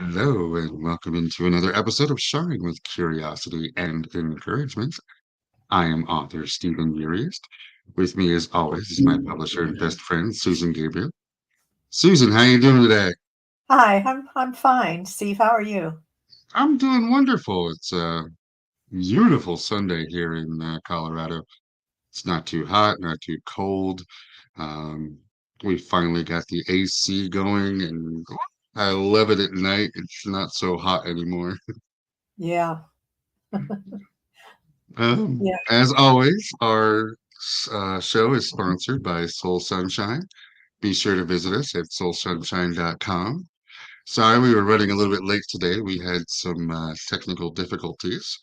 Hello, and welcome into another episode of Sharing with Curiosity and Encouragement. I am author Stephen Uriest. With me, as always, is my publisher and best friend, Susan Gabriel. Susan, how you doing today? Hi, I'm fine. Steve, how are you? I'm doing wonderful. It's a beautiful Sunday here in Colorado. It's not too hot, not too cold. Um, we finally got the AC going, and I love it at night. It's not so hot anymore. Yeah, yeah. As always, our show is sponsored by Soul Sunshine. Be sure to visit us at soulsunshine.com. Sorry, we were running a little bit late today. We had some technical difficulties,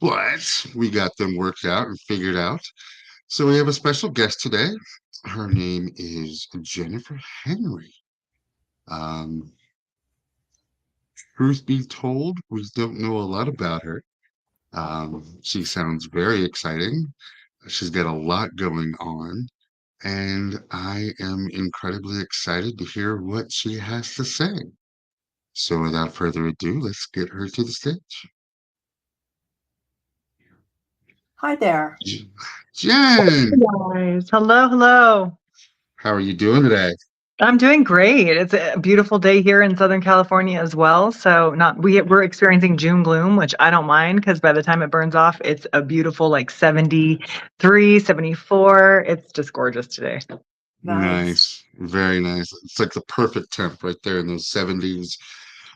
but we got them worked out and figured out. So we have a special guest today. Her name is Jennifer Henry. Um, Truth be told, we don't know a lot about her. She sounds very exciting. She's got a lot going on, and I am incredibly excited to hear what she has to say. So, without further ado, let's get her to the stage. Hi there. J- Jen, Guys, hello, hello. how are you doing today? I'm doing great. It's a beautiful day here in Southern California as well. So not we're experiencing June gloom, which I don't mind because by the time it burns off, it's a beautiful like 73, 74. It's just gorgeous today. Nice. Nice, very nice. It's like the perfect temp right there in those 70s,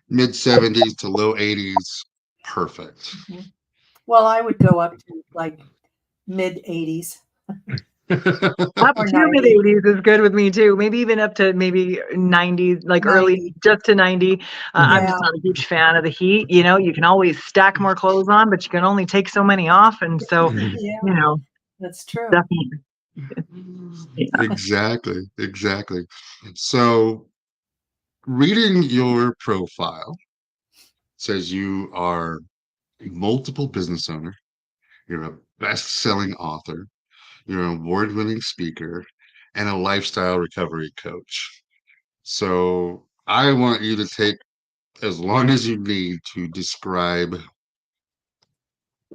mid 70s to low 80s. Perfect. Mhm. Well, I would go up to like mid 80s Up or to mid 90. 80s is good with me too. Maybe even up to maybe 90, like early 90. just to 90. I'm Yeah, just not a huge fan of the heat. You know, you can always stack more clothes on, but you can only take so many off. And so, yeah, you know, that's true. definitely. Yeah. Exactly, exactly. So, reading your profile says you are a multiple business owner, you're a best-selling author, you're an award-winning speaker, and a lifestyle recovery coach. So, I want you to take as long as you need to describe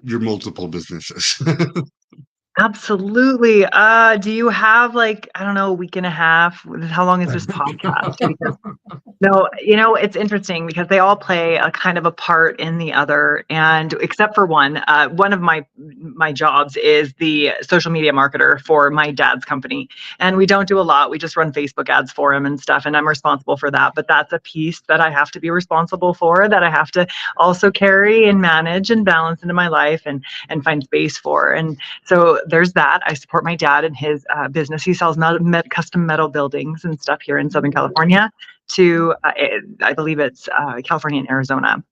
your multiple businesses. Absolutely. Do you have like, I don't know, a week and a half? How long is this podcast? Because no, you know, it's interesting because they all play a kind of a part in the other. And except for one of my jobs is the social media marketer for my dad's company. And we don't do a lot. We just run Facebook ads for him and stuff. And I'm responsible for that. But that's a piece that I have to be responsible for, that I have to also carry and manage and balance into my life and find space for. And so there's that. I support my dad in his business. He sells custom metal buildings and stuff here in Southern California to, I believe it's California and Arizona.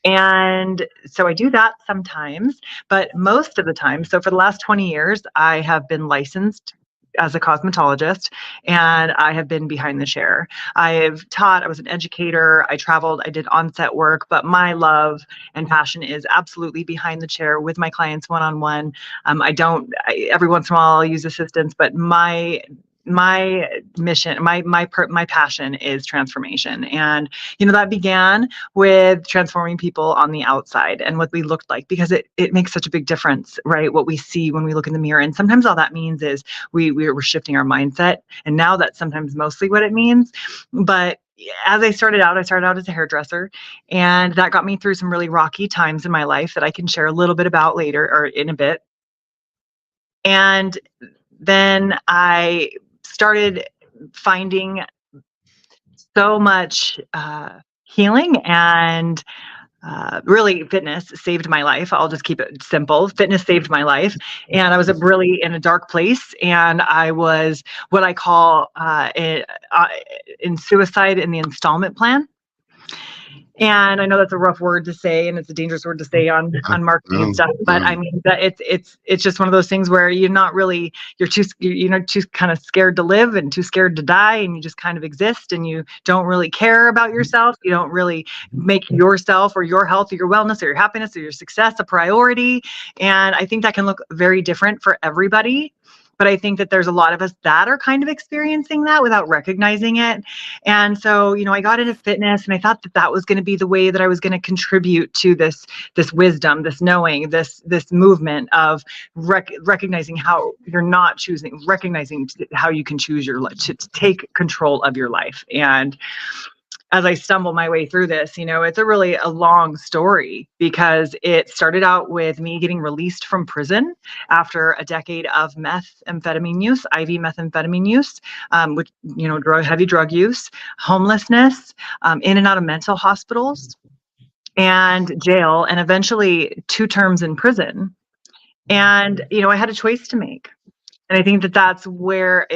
And so I do that sometimes, but most of the time, so for the last 20 years, I have been licensed as a cosmetologist and I have been behind the chair. I have taught, I was an educator, I traveled, I did on-set work, but my love and passion is absolutely behind the chair with my clients one-on-one. Every once in a while I'll use assistance, but my mission, my passion is transformation. And, you know, that began with transforming people on the outside and what we looked like, because it makes such a big difference, right? What we see when we look in the mirror. And sometimes all that means is we're shifting our mindset. And now that's sometimes mostly what it means. But as I started out as a hairdresser, and that got me through some really rocky times in my life that I can share a little bit about later or in a bit. And then I started finding so much healing and really fitness saved my life. I'll just keep it simple. Fitness saved my life. And I was really in a dark place. And I was what I call in suicide in the installment plan. And I know that's a rough word to say, and it's a dangerous word to say on marketing and No, stuff. But no. I mean, that it's just one of those things where you're too kind of scared to live and too scared to die, and you just kind of exist, and you don't really care about yourself. You don't really make yourself or your health or your wellness or your happiness or your success a priority. And I think that can look very different for everybody. But I think that there's a lot of us that are kind of experiencing that without recognizing it. And so, I got into fitness, and I thought that that was going to be the way that I was going to contribute to this wisdom, this knowing, this movement of recognizing how you're not choosing, recognizing how you can choose your life, to take control of your life. And as I stumble my way through this, it's a long story, because it started out with me getting released from prison after a decade of methamphetamine use, IV methamphetamine use, which, heavy drug use, homelessness, in and out of mental hospitals and jail, and eventually 2 terms in prison. And, I had a choice to make. And I think that that's where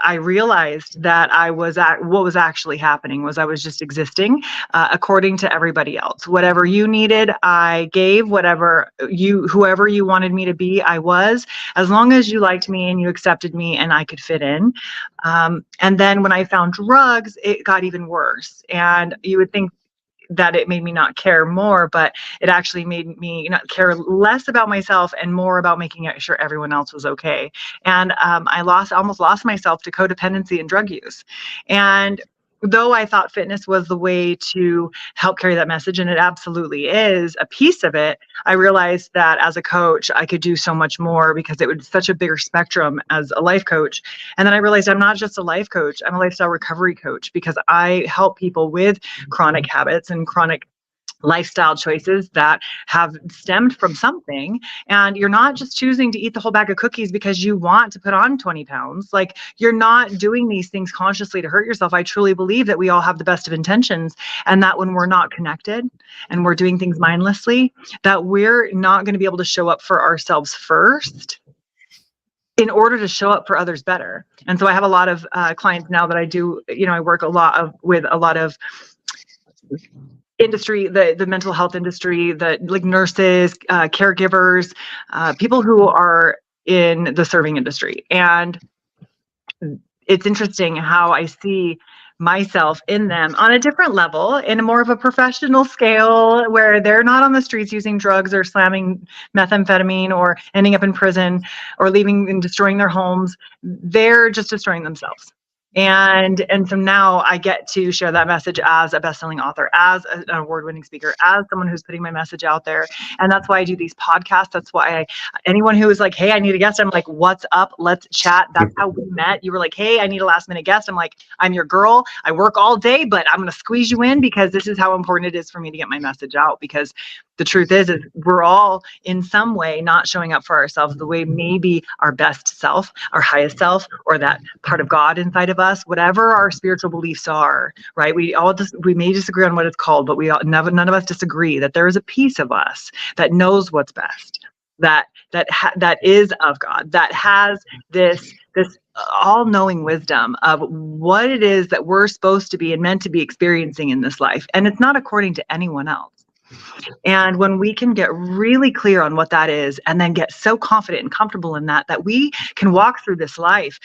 I realized that what was actually happening was I was just existing according to everybody else. Whatever you needed, I gave. Whoever you wanted me to be, I was. As long as you liked me and you accepted me and I could fit in. And then when I found drugs, it got even worse. And you would think that it made me not care more, but it actually made me not care less about myself and more about making sure everyone else was okay. And I almost lost myself to codependency and drug use. And though I thought fitness was the way to help carry that message, and it absolutely is a piece of it, I realized that as a coach, I could do so much more, because it was such a bigger spectrum as a life coach. And then I realized I'm not just a life coach, I'm a lifestyle recovery coach, because I help people with chronic habits and chronic lifestyle choices that have stemmed from something. And you're not just choosing to eat the whole bag of cookies because you want to put on 20 pounds. Like, you're not doing these things consciously to hurt yourself. I truly believe that we all have the best of intentions, and that when we're not connected and we're doing things mindlessly, that we're not going to be able to show up for ourselves first in order to show up for others better. And so I have a lot of clients now that I do, I work with a lot of industry, the mental health industry, like nurses, caregivers, people who are in the serving industry. And it's interesting how I see myself in them on a different level, in a more of a professional scale, where they're not on the streets using drugs or slamming methamphetamine or ending up in prison or leaving and destroying their homes. They're just destroying themselves. And so now I get to share that message as a best-selling author, as an award-winning speaker, as someone who's putting my message out there. And that's why I do these podcasts. That's why anyone who is like, hey, I need a guest, I'm like, what's up? Let's chat. That's how we met. You were like, hey, I need a last-minute guest. I'm like, I'm your girl. I work all day, but I'm going to squeeze you in, because this is how important it is for me to get my message out. Because the truth is we're all in some way not showing up for ourselves the way maybe our best self, our highest self, or that part of God inside of us, whatever our spiritual beliefs are, right? We may disagree on what it's called, but none of us disagree that there is a piece of us that knows what's best, that is of God, that has this all-knowing wisdom of what it is that we're supposed to be and meant to be experiencing in this life. And it's not according to anyone else. And when we can get really clear on what that is, and then get so confident and comfortable in that we can walk through this life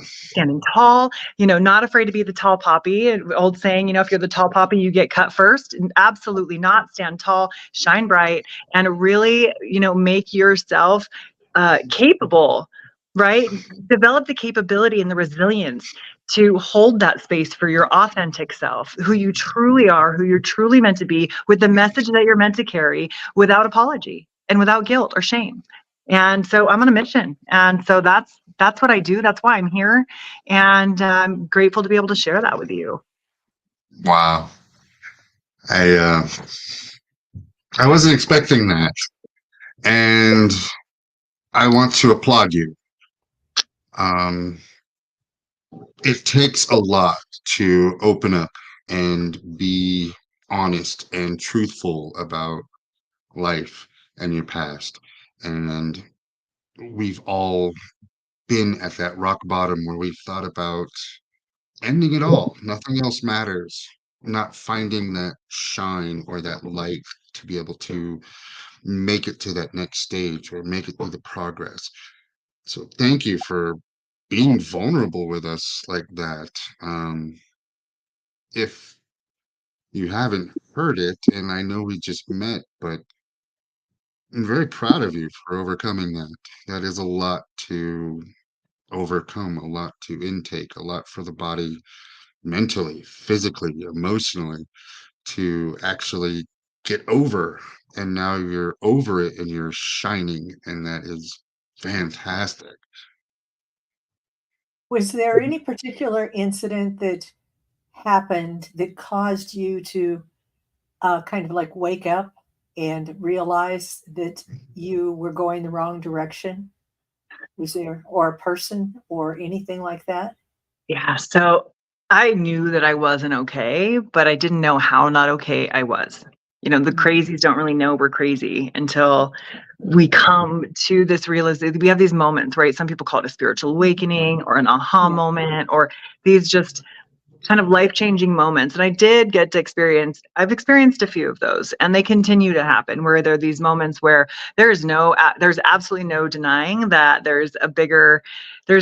standing tall, not afraid to be the tall poppy. An old saying, if you're the tall poppy, you get cut first. And absolutely not. Stand tall, shine bright, and really, make yourself capable, right? Develop the capability and the resilience to hold that space for your authentic self, who you truly are, who you're truly meant to be, with the message that you're meant to carry, without apology and without guilt or shame. And so I'm on a mission. And so that's what I do. That's why I'm here. And I'm grateful to be able to share that with you. Wow. I wasn't expecting that. And I want to applaud you. It takes a lot to open up and be honest and truthful about life and your past. And we've all been at that rock bottom where we've thought about ending it all. Nothing else matters. Not finding that shine or that light to be able to make it to that next stage or make it through the progress. So thank you for being vulnerable with us like that. If you haven't heard it, and I know we just met, but I'm very proud of you for overcoming that. That is a lot to overcome, a lot to intake, a lot for the body mentally, physically, emotionally to actually get over. And now you're over it and you're shining, and that is fantastic. Was there any particular incident that happened that caused you to kind of like wake up and realize that you were going the wrong direction? Was there, or a person or anything like that? Yeah. So I knew that I wasn't okay, but I didn't know how not okay I was. The crazies don't really know we're crazy until we come to this realization. We have these moments, right? Some people call it a spiritual awakening or an aha Yeah. moment, or these just kind of life-changing moments. And I did get to I've experienced a few of those, and they continue to happen, where there are these moments where there's absolutely no denying that there's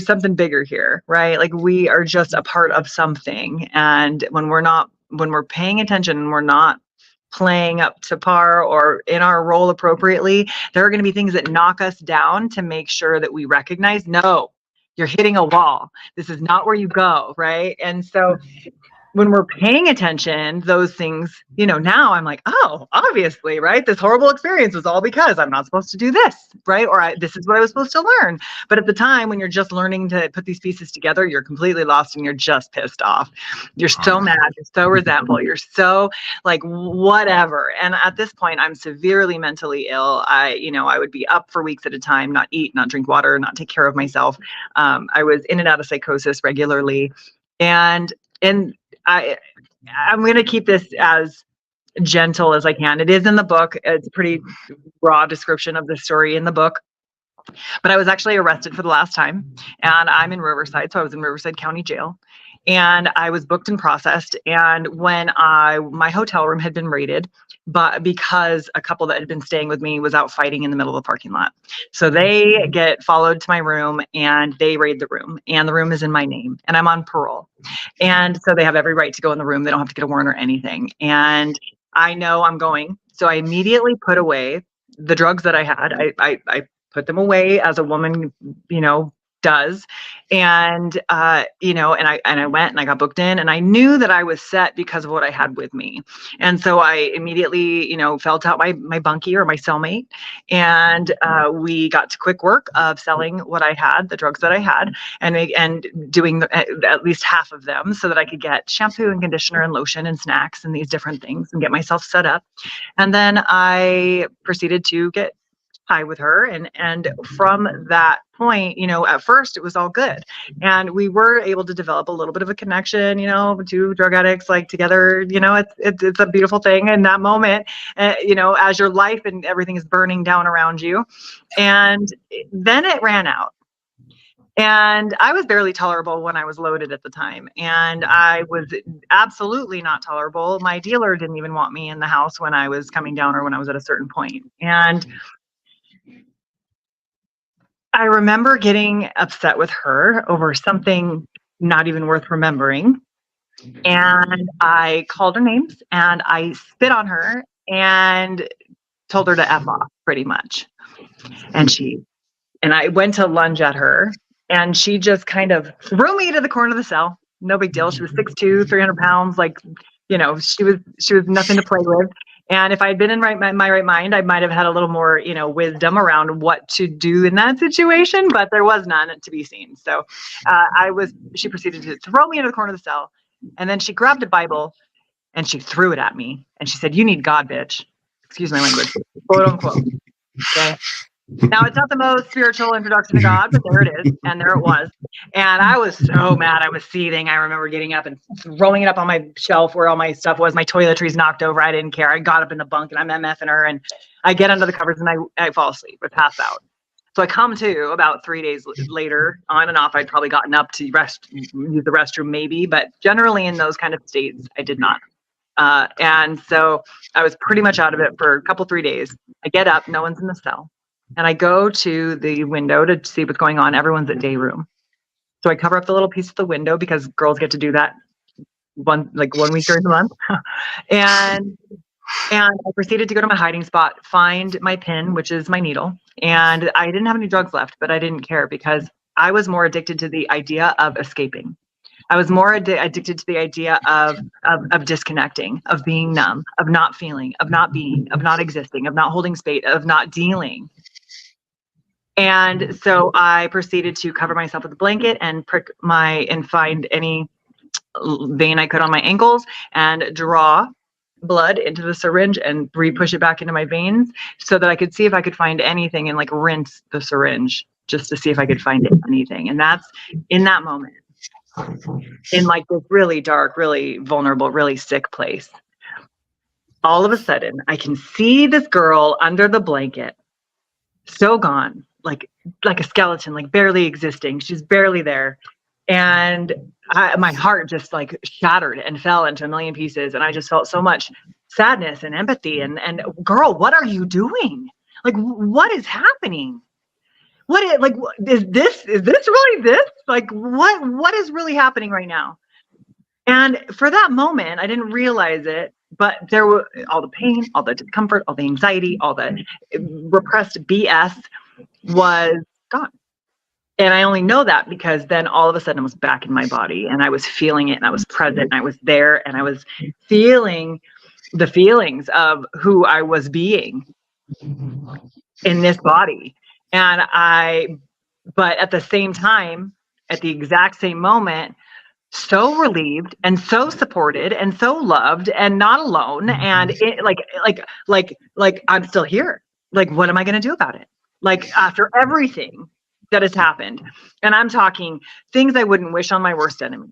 something bigger here, right? Like we are just a part of something. And when we're paying attention and we're not playing up to par or in our role appropriately, there are going to be things that knock us down to make sure that we recognize, no, you're hitting a wall. This is not where you go, right? And so when we're paying attention, those things, now I'm like, oh, obviously, right? This horrible experience was all because I'm not supposed to do this, right? Or this is what I was supposed to learn. But at the time when you're just learning to put these pieces together, you're completely lost and you're just pissed off. You're so mad, you're so resentful, you're so like whatever. And at this point, I'm severely mentally ill. I would be up for weeks at a time, not eat, not drink water, not take care of myself. I was in and out of psychosis regularly. And I'm going to keep this as gentle as I can. It is in the book. It's a pretty raw description of the story in the book. But I was actually arrested for the last time, and I'm in Riverside, so I was in Riverside County Jail, and I was booked and processed. And when my hotel room had been raided, but because a couple that had been staying with me was out fighting in the middle of the parking lot, so they get followed to my room and they raid the room, and the room is in my name, and I'm on parole, and so they have every right to go in the room. They don't have to get a warrant or anything, and I know I'm going, so I immediately put away the drugs that I had. I put them away as a woman, does. And, and I went and I got booked in, and I knew that I was set because of what I had with me. And so I immediately, felt out my bunkie or my cellmate. And we got to quick work of selling what I had, the drugs that I had, and doing at least half of them so that I could get shampoo and conditioner and lotion and snacks and these different things and get myself set up. And then I proceeded to get high with her. And from that point, at first it was all good. And we were able to develop a little bit of a connection, two drug addicts like together, it's a beautiful thing in that moment, as your life and everything is burning down around you. And then it ran out. And I was barely tolerable when I was loaded at the time. And I was absolutely not tolerable. My dealer didn't even want me in the house when I was coming down or when I was at a certain point. And I remember getting upset with her over something not even worth remembering. And I called her names and I spit on her and told her to F off pretty much. And I went to lunge at her, and she just kind of threw me to the corner of the cell. No big deal. She was 6'2", 300 pounds. Like, she was nothing to play with. And if I had been in my right mind, I might have had a little more, wisdom around what to do in that situation, but there was none to be seen. So she proceeded to throw me into the corner of the cell. And then she grabbed a Bible and she threw it at me. And she said, "You need God, bitch." Excuse my language, quote unquote. Okay. Now, it's not the most spiritual introduction to God, but there it is. And there it was. And I was so mad. I was seething. I remember getting up and throwing it up on my shelf where all my stuff was. My toiletries knocked over. I didn't care. I got up in the bunk and I'm MFing her. And I get under the covers and I fall asleep. I pass out. So I come to about 3 days later, on and off. I'd probably gotten up to use the restroom maybe. But generally in those kind of states, I did not. And so I was pretty much out of it for a couple, 3 days. I get up. No one's in the cell. And I go to the window to see what's going on. Everyone's at day room. So I cover up the little piece of the window because girls get to do that one week during the month. and I proceeded to go to my hiding spot, find my pin, which is my needle. And I didn't have any drugs left, but I didn't care because I was more addicted to the idea of escaping. I was more addicted to the idea of disconnecting, of being numb, of not feeling, of not being, of not existing, of not holding space, of not dealing. And so I proceeded to cover myself with a blanket and find any vein I could on my ankles and draw blood into the syringe and re-push it back into my veins so that I could see if I could find anything and like rinse the syringe just to see if I could find anything. And that's in that moment, in like this really dark, really vulnerable, really sick place. All of a sudden, I can see this girl under the blanket, so gone, like a skeleton, like barely existing. She's barely there. And my heart just like shattered and fell into a million pieces. And I just felt so much sadness and empathy. And girl, what are you doing? Like, what is happening? Is this really this? Like, what is really happening right now? And for that moment, I didn't realize it, but there were all the pain, all the discomfort, all the anxiety, all the repressed BS was gone. And I only know that because then all of a sudden I was back in my body and I was feeling it and I was present and I was there and I was feeling the feelings of who I was being in this body. But at the same time, at the exact same moment, so relieved and so supported and so loved and not alone. And it, like I'm still here. Like, what am I going to do about it? Like, after everything that has happened. And I'm talking things I wouldn't wish on my worst enemy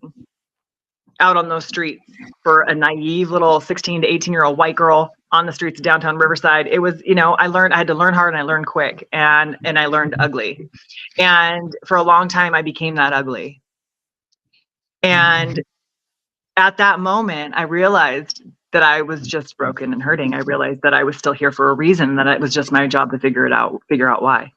out on those streets for a naive little 16 to 18-year-old white girl on the streets of downtown Riverside. It was, I had to learn hard and I learned quick and I learned ugly. And for a long time, I became that ugly. And at that moment, I realized that I was just broken and hurting. I realized that I was still here for a reason, that it was just my job to figure out why.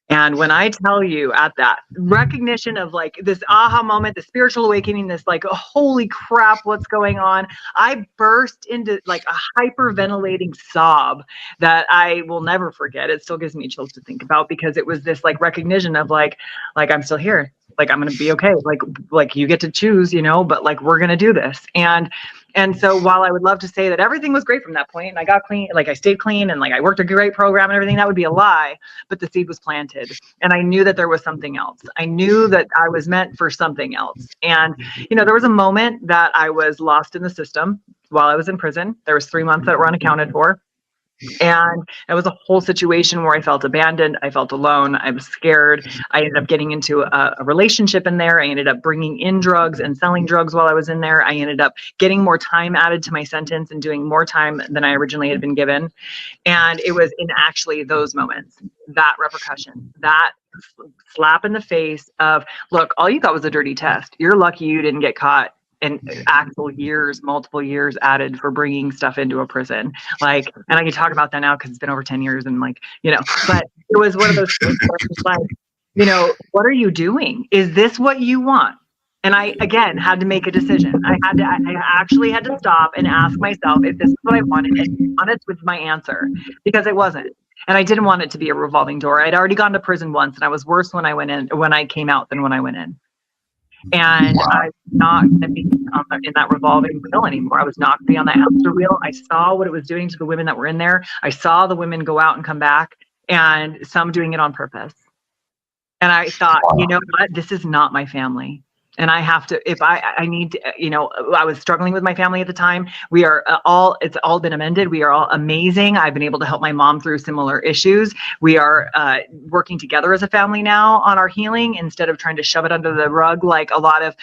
And when I tell you, at that recognition of like this aha moment, the spiritual awakening, this like, oh, holy crap, what's going on? I burst into like a hyperventilating sob that I will never forget. It still gives me chills to think about, because it was this like recognition of like I'm still here. Like, I'm going to be okay. Like you get to choose, but like, we're going to do this. And so while I would love to say that everything was great from that point and I got clean, like I stayed clean and like I worked a great program and everything, that would be a lie, but the seed was planted and I knew that there was something else. I knew that I was meant for something else. And, there was a moment that I was lost in the system while I was in prison. There was 3 months that were unaccounted for. And it was a whole situation where I felt abandoned. I felt alone. I was scared. I ended up getting into a relationship in there. I ended up bringing in drugs and selling drugs while I was in there. I ended up getting more time added to my sentence and doing more time than I originally had been given. And it was in actually those moments, that repercussion, that slap in the face of, look, all you got was a dirty test. You're lucky you didn't get caught. And multiple years added for bringing stuff into a prison. Like, and I can talk about that now because it's been over 10 years and like, but it was one of those things where it's like, what are you doing? Is this what you want? And I, again, had to make a decision. I actually had to stop and ask myself if this is what I wanted, and be honest with my answer, because it wasn't. And I didn't want it to be a revolving door. I'd already gone to prison once and I was worse when I came out than when I went in. And I was not going to be in that revolving wheel anymore. I was not going to be on that hamster wheel. I saw what it was doing to the women that were in there. I saw the women go out and come back, and some doing it on purpose. And I thought, you know what? This is not my family. And I have to, if I need to, I was struggling with my family at the time. We are it's all been amended. We are all amazing. I've been able to help my mom through similar issues. We are working together as a family now on our healing, instead of trying to shove it under the rug like a lot of,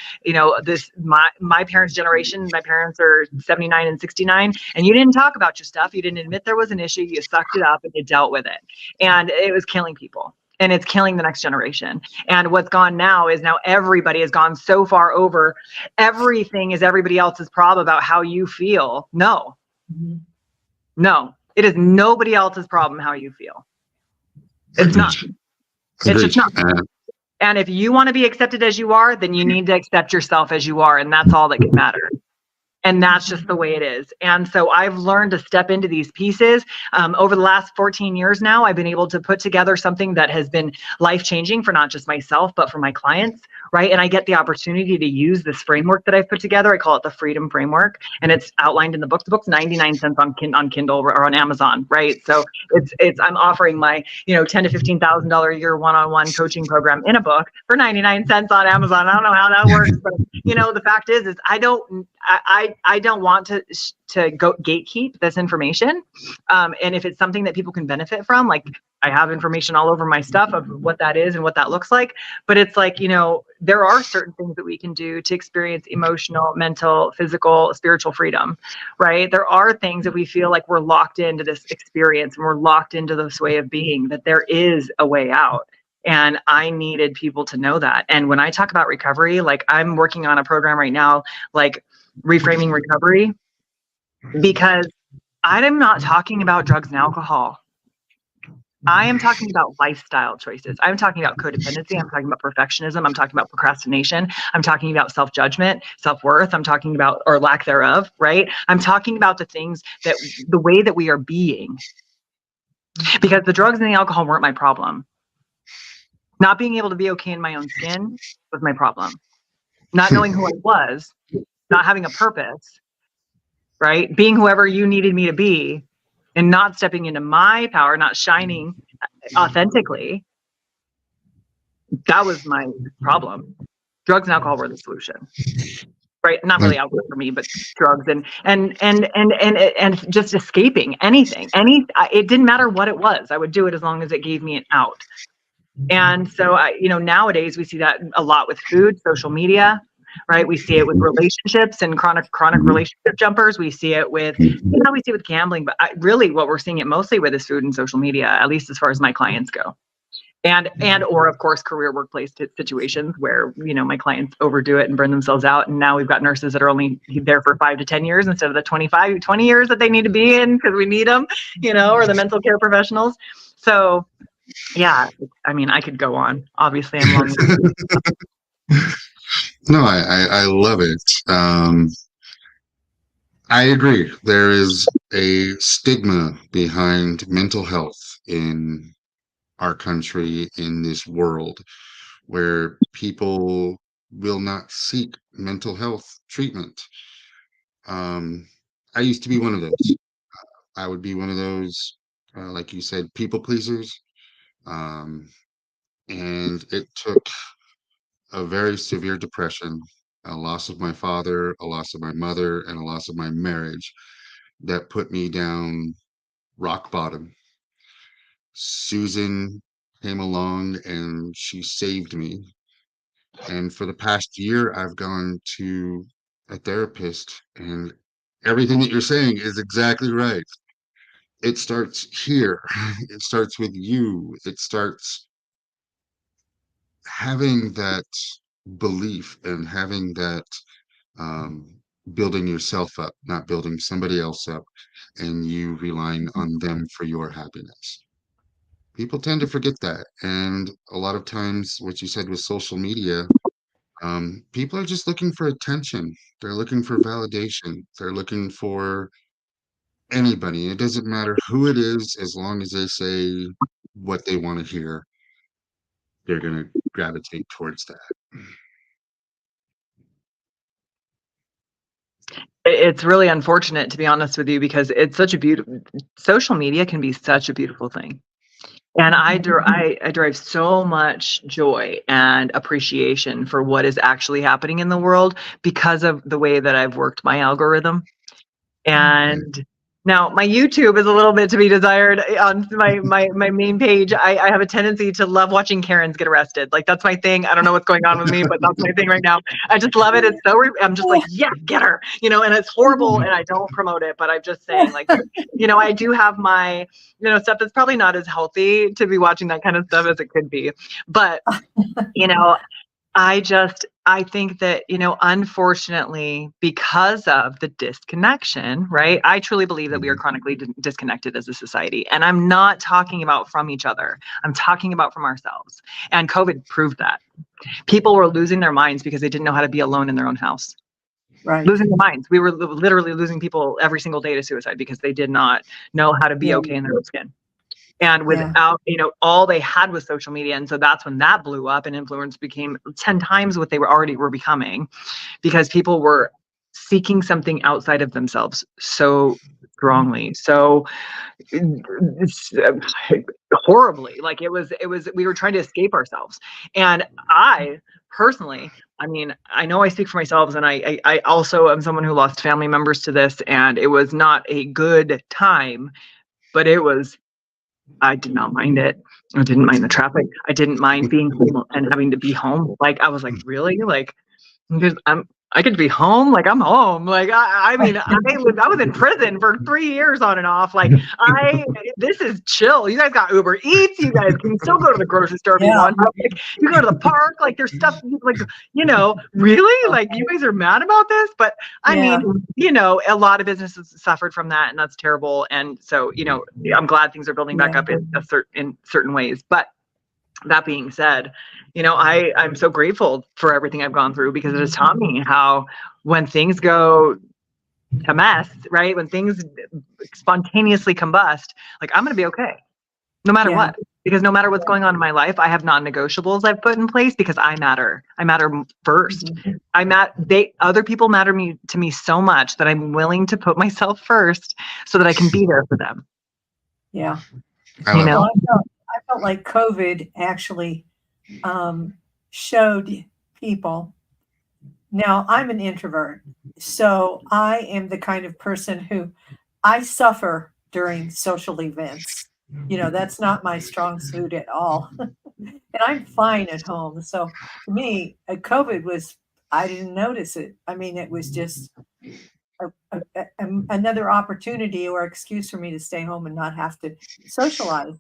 my parents' generation. My parents are 79 and 69, and you didn't talk about your stuff. You didn't admit there was an issue. You sucked it up and you dealt with it. And it was killing people. And it's killing the next generation. And what's gone now is everybody has gone so far over. Everything is everybody else's problem about how you feel. No, it is nobody else's problem how you feel. It's not. It's just not. And if you want to be accepted as you are, then you need to accept yourself as you are. And that's all that can matter. And that's just the way it is. And so I've learned to step into these pieces. Over the last 14 years now, I've been able to put together something that has been life-changing for not just myself, but for my clients, right? And I get the opportunity to use this framework that I've put together. I call it the Freedom Framework, and it's outlined in the book. The book's 99 cents on Kindle or on Amazon, right? So I'm offering my, $10,000 to $15,000 a year one-on-one coaching program in a book for 99 cents on Amazon. I don't know how that works, but the fact is I don't want to go gatekeep this information. And if it's something that people can benefit from, like I have information all over my stuff of what that is and what that looks like. But it's like, there are certain things that we can do to experience emotional, mental, physical, spiritual freedom, right? There are things that we feel like we're locked into this experience and we're locked into this way of being, that there is a way out. And I needed people to know that. And when I talk about recovery, like I'm working on a program right now, like reframing recovery, because I'm not talking about drugs and alcohol. I am talking about lifestyle choices. I'm talking about codependency. I'm talking about perfectionism. I'm talking about procrastination. I'm talking about self-judgment, self-worth. I'm talking about, or lack thereof, right? I'm talking about the things that, the way that we are being, because the drugs and the alcohol weren't my problem. Not being able to be okay in my own skin was my problem. Not knowing who I was, not having a purpose, right? Being whoever you needed me to be and not stepping into my power, not shining authentically. That was my problem. Drugs and alcohol were the solution, right? Not really alcohol for me, but drugs and just escaping anything. It didn't matter what it was. I would do it as long as it gave me an out. And so nowadays we see that a lot with food, social media, right? We see it with relationships and chronic relationship jumpers. We see it with, we see it with gambling, but really what we're seeing it mostly with is food and social media, at least as far as my clients go. And or of course, career workplace situations where, my clients overdo it and burn themselves out. And now we've got nurses that are only there for 5 to 10 years instead of the 20 years that they need to be in because we need them, or the mental care professionals. So yeah, I could go on. Obviously, I'm long. No, I love it. I agree. There is a stigma behind mental health in our country, in this world, where people will not seek mental health treatment. I used to be one of those. I would be one of those, like you said, people pleasers. And it took a very severe depression, a loss of my father, a loss of my mother, and a loss of my marriage that put me down rock bottom. Susan came along and she saved me. And for the past year, I've gone to a therapist, and everything that you're saying is exactly right. It starts here. It starts with you. It starts having that belief and having that building yourself up, not building somebody else up, and you relying on them for your happiness. People tend to forget that. And a lot of times, what you said with social media, people are just looking for attention. They're looking for validation. They're looking for anybody. It doesn't matter who it is, as long as they say what they want to hear, they're going to gravitate towards that. It's really unfortunate, to be honest with you, because it's such a beautiful, social media can be such a beautiful thing. And I derive so much joy and appreciation for what is actually happening in the world because of the way that I've worked my algorithm. And now my YouTube is a little bit to be desired. On my main page, I have a tendency to love watching Karens get arrested. Like, that's my thing. I don't know what's going on with me, but that's my thing right now. I just love it. It's so, I'm just like, yeah, get her, and it's horrible and I don't promote it, but I'm just saying, like, I do have my, stuff that's probably not as healthy to be watching that kind of stuff as it could be. But, I think that, unfortunately, because of the disconnection, right? I truly believe that we are chronically disconnected as a society. And I'm not talking about from each other. I'm talking about from ourselves. And COVID proved that. People were losing their minds because they didn't know how to be alone in their own house. Right. losing their minds. We were literally losing people every single day to suicide because they did not know how to be Yeah. okay in their own skin. And Yeah. without, all they had was social media. And so that's when that blew up, and influence became 10 times what they were becoming, because people were seeking something outside of themselves so strongly. So it's, horribly, like it was, we were trying to escape ourselves. And I personally, I mean, I know I speak for myself, and I also am someone who lost family members to this, and it was not a good time, but I did not mind it. I didn't mind the traffic. I didn't mind being home and having to be home. Like, I was like, really? Like, because I get to be home. Like, I'm home. Like, I mean, I was in prison for 3 years on and off. Like, this is chill. You guys got Uber Eats. You guys can still go to the grocery store if you Yeah. want. Like, you go to the park. Like, there's stuff like, really? Like, you guys are mad about this? But I Yeah. mean, a lot of businesses suffered from that, and that's terrible. And so, I'm glad things are building back up in certain ways. But that being said, I'm so grateful for everything I've gone through, because it has taught me how, when things go to mess, right? When things spontaneously combust, like, I'm going to be okay no matter Yeah. what, because no matter what's going on in my life, I have non-negotiables I've put in place, because I matter first. Other people matter to me so much that I'm willing to put myself first so that I can be there for them. Yeah. I love Well, I felt like COVID actually showed people. Now, I'm an introvert, so I am the kind of person who I suffer during social events. That's not my strong suit at all. And I'm fine at home. So to me, COVID I didn't notice it. I mean, it was just another opportunity or excuse for me to stay home and not have to socialize.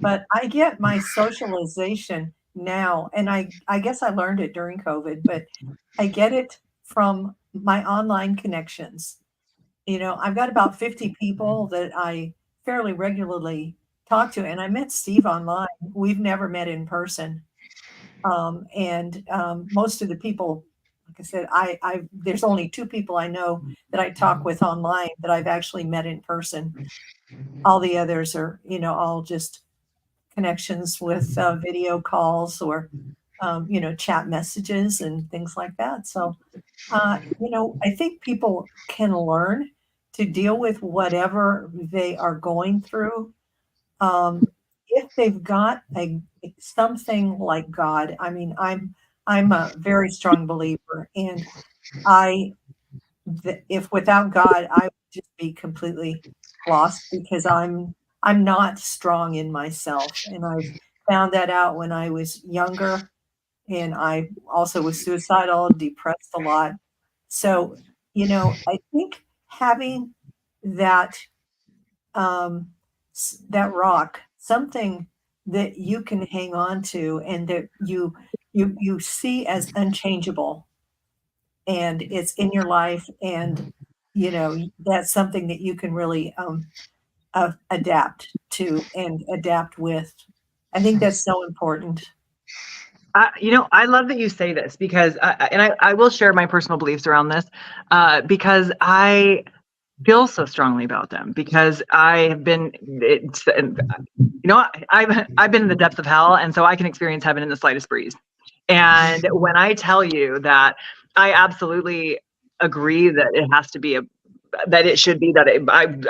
But I get my socialization now, and I guess I learned it during COVID, but I get it from my online connections. I've got about 50 people that I fairly regularly talk to, and I met Steve online. We've never met in person. And most of the people, like I said, there's only 2 people I know that I talk with online that I've actually met in person. All the others are, all just connections with video calls or, chat messages and things like that. So, I think people can learn to deal with whatever they are going through. If they've got something like God. I mean, I'm a very strong believer, and if without God, I would just be completely lost, because I'm not strong in myself, and I've found that out when I was younger, and I also was suicidal and depressed a lot. So, I think having that that rock, something that you can hang on to and that you see as unchangeable, and it's in your life, and that's something that you can really adapt to and adapt with. I think that's so important. I love that you say this, because I will share my personal beliefs around this, because I feel so strongly about them, because I have been, I've been in the depths of hell, and so I can experience heaven in the slightest breeze. And when I tell you that I absolutely agree that it has to be that it should be that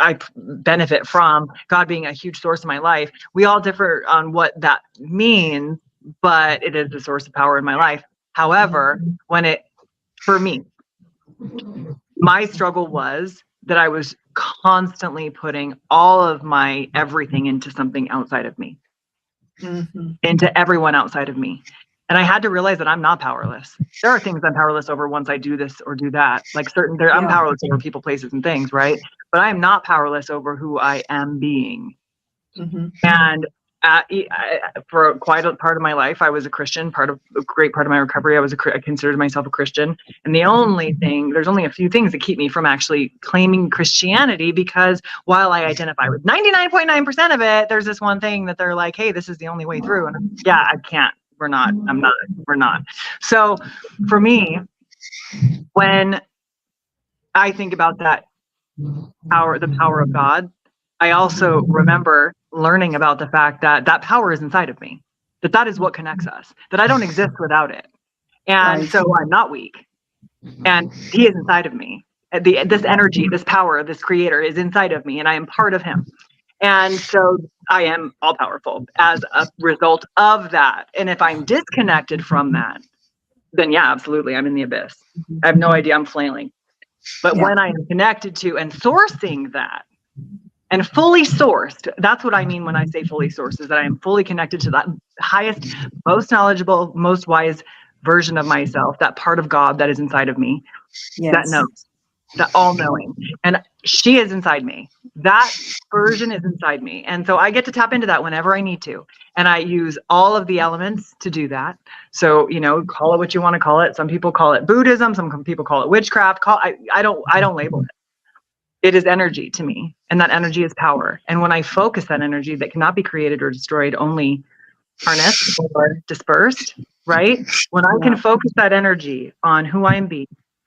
I benefit from God being a huge source of my life. We all differ on what that means, but it is the source of power in my life. However, for me, my struggle was that I was constantly putting all of my everything into something outside of me, into everyone outside of me. And I had to realize that I'm not powerless. There are things I'm powerless over once I do this or do that. Like I'm powerless over people, places, and things, right? But I am not powerless over who I am being. And for quite a part of my life, I was a Christian. A great part of my recovery, I considered myself a Christian. And there's only a few things that keep me from actually claiming Christianity, because while I identify with 99.9% of it, there's this one thing that they're like, hey, this is the only way through. And I can't. We're not. So for me, when I think about that power, the power of God. I also remember learning about the fact that that power is inside of me, that is what connects us, that I don't exist without it. And Right. so I'm not weak. And he is inside of me. This energy, this power, this creator is inside of me, and I am part of him. And so I am all powerful as a result of that. And if I'm disconnected from that, then yeah, absolutely, I'm in the abyss. I have no idea, I'm flailing. But Yeah. when I am connected to and sourcing that, and fully sourced, that's what I mean when I say fully sourced, is that I am fully connected to that highest, most knowledgeable, most wise version of myself, that part of God that is inside of me, that Yes. knows, that all knowing. And she is inside me. That version is inside me. And so I get to tap into that whenever I need to. And I use all of the elements to do that. So, you know, call it what you want to call it. Some people call it Buddhism. Some people call it witchcraft. I don't label it. It is energy to me. And that energy is power. And when I focus that energy that cannot be created or destroyed, only harnessed or dispersed, right? When I can focus that energy on who I am being,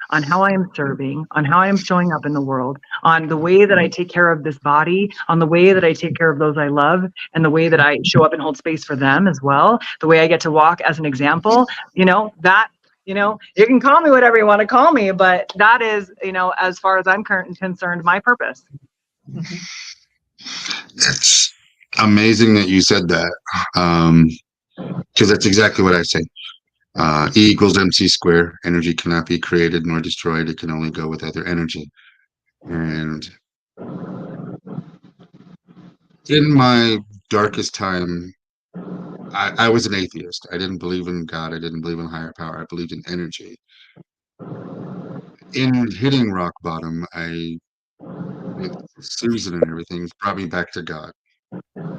on how I am serving, on how I am showing up in the world, on the way that I take care of this body, on the way that I take care of those I love, and the way that I show up and hold space for them as well, the way I get to walk as an example, you know, that, you know, you can call me whatever you want to call me, but that is, you know, as far as I'm concerned, my purpose. It's amazing that you said that, because that's exactly what I say. E equals MC squared. Energy cannot be created nor destroyed. It can only go with other energy. And in my darkest time, I was an atheist. I didn't believe in God. I didn't believe in higher power. I believed in energy. In hitting rock bottom, with Susan and everything, brought me back to God.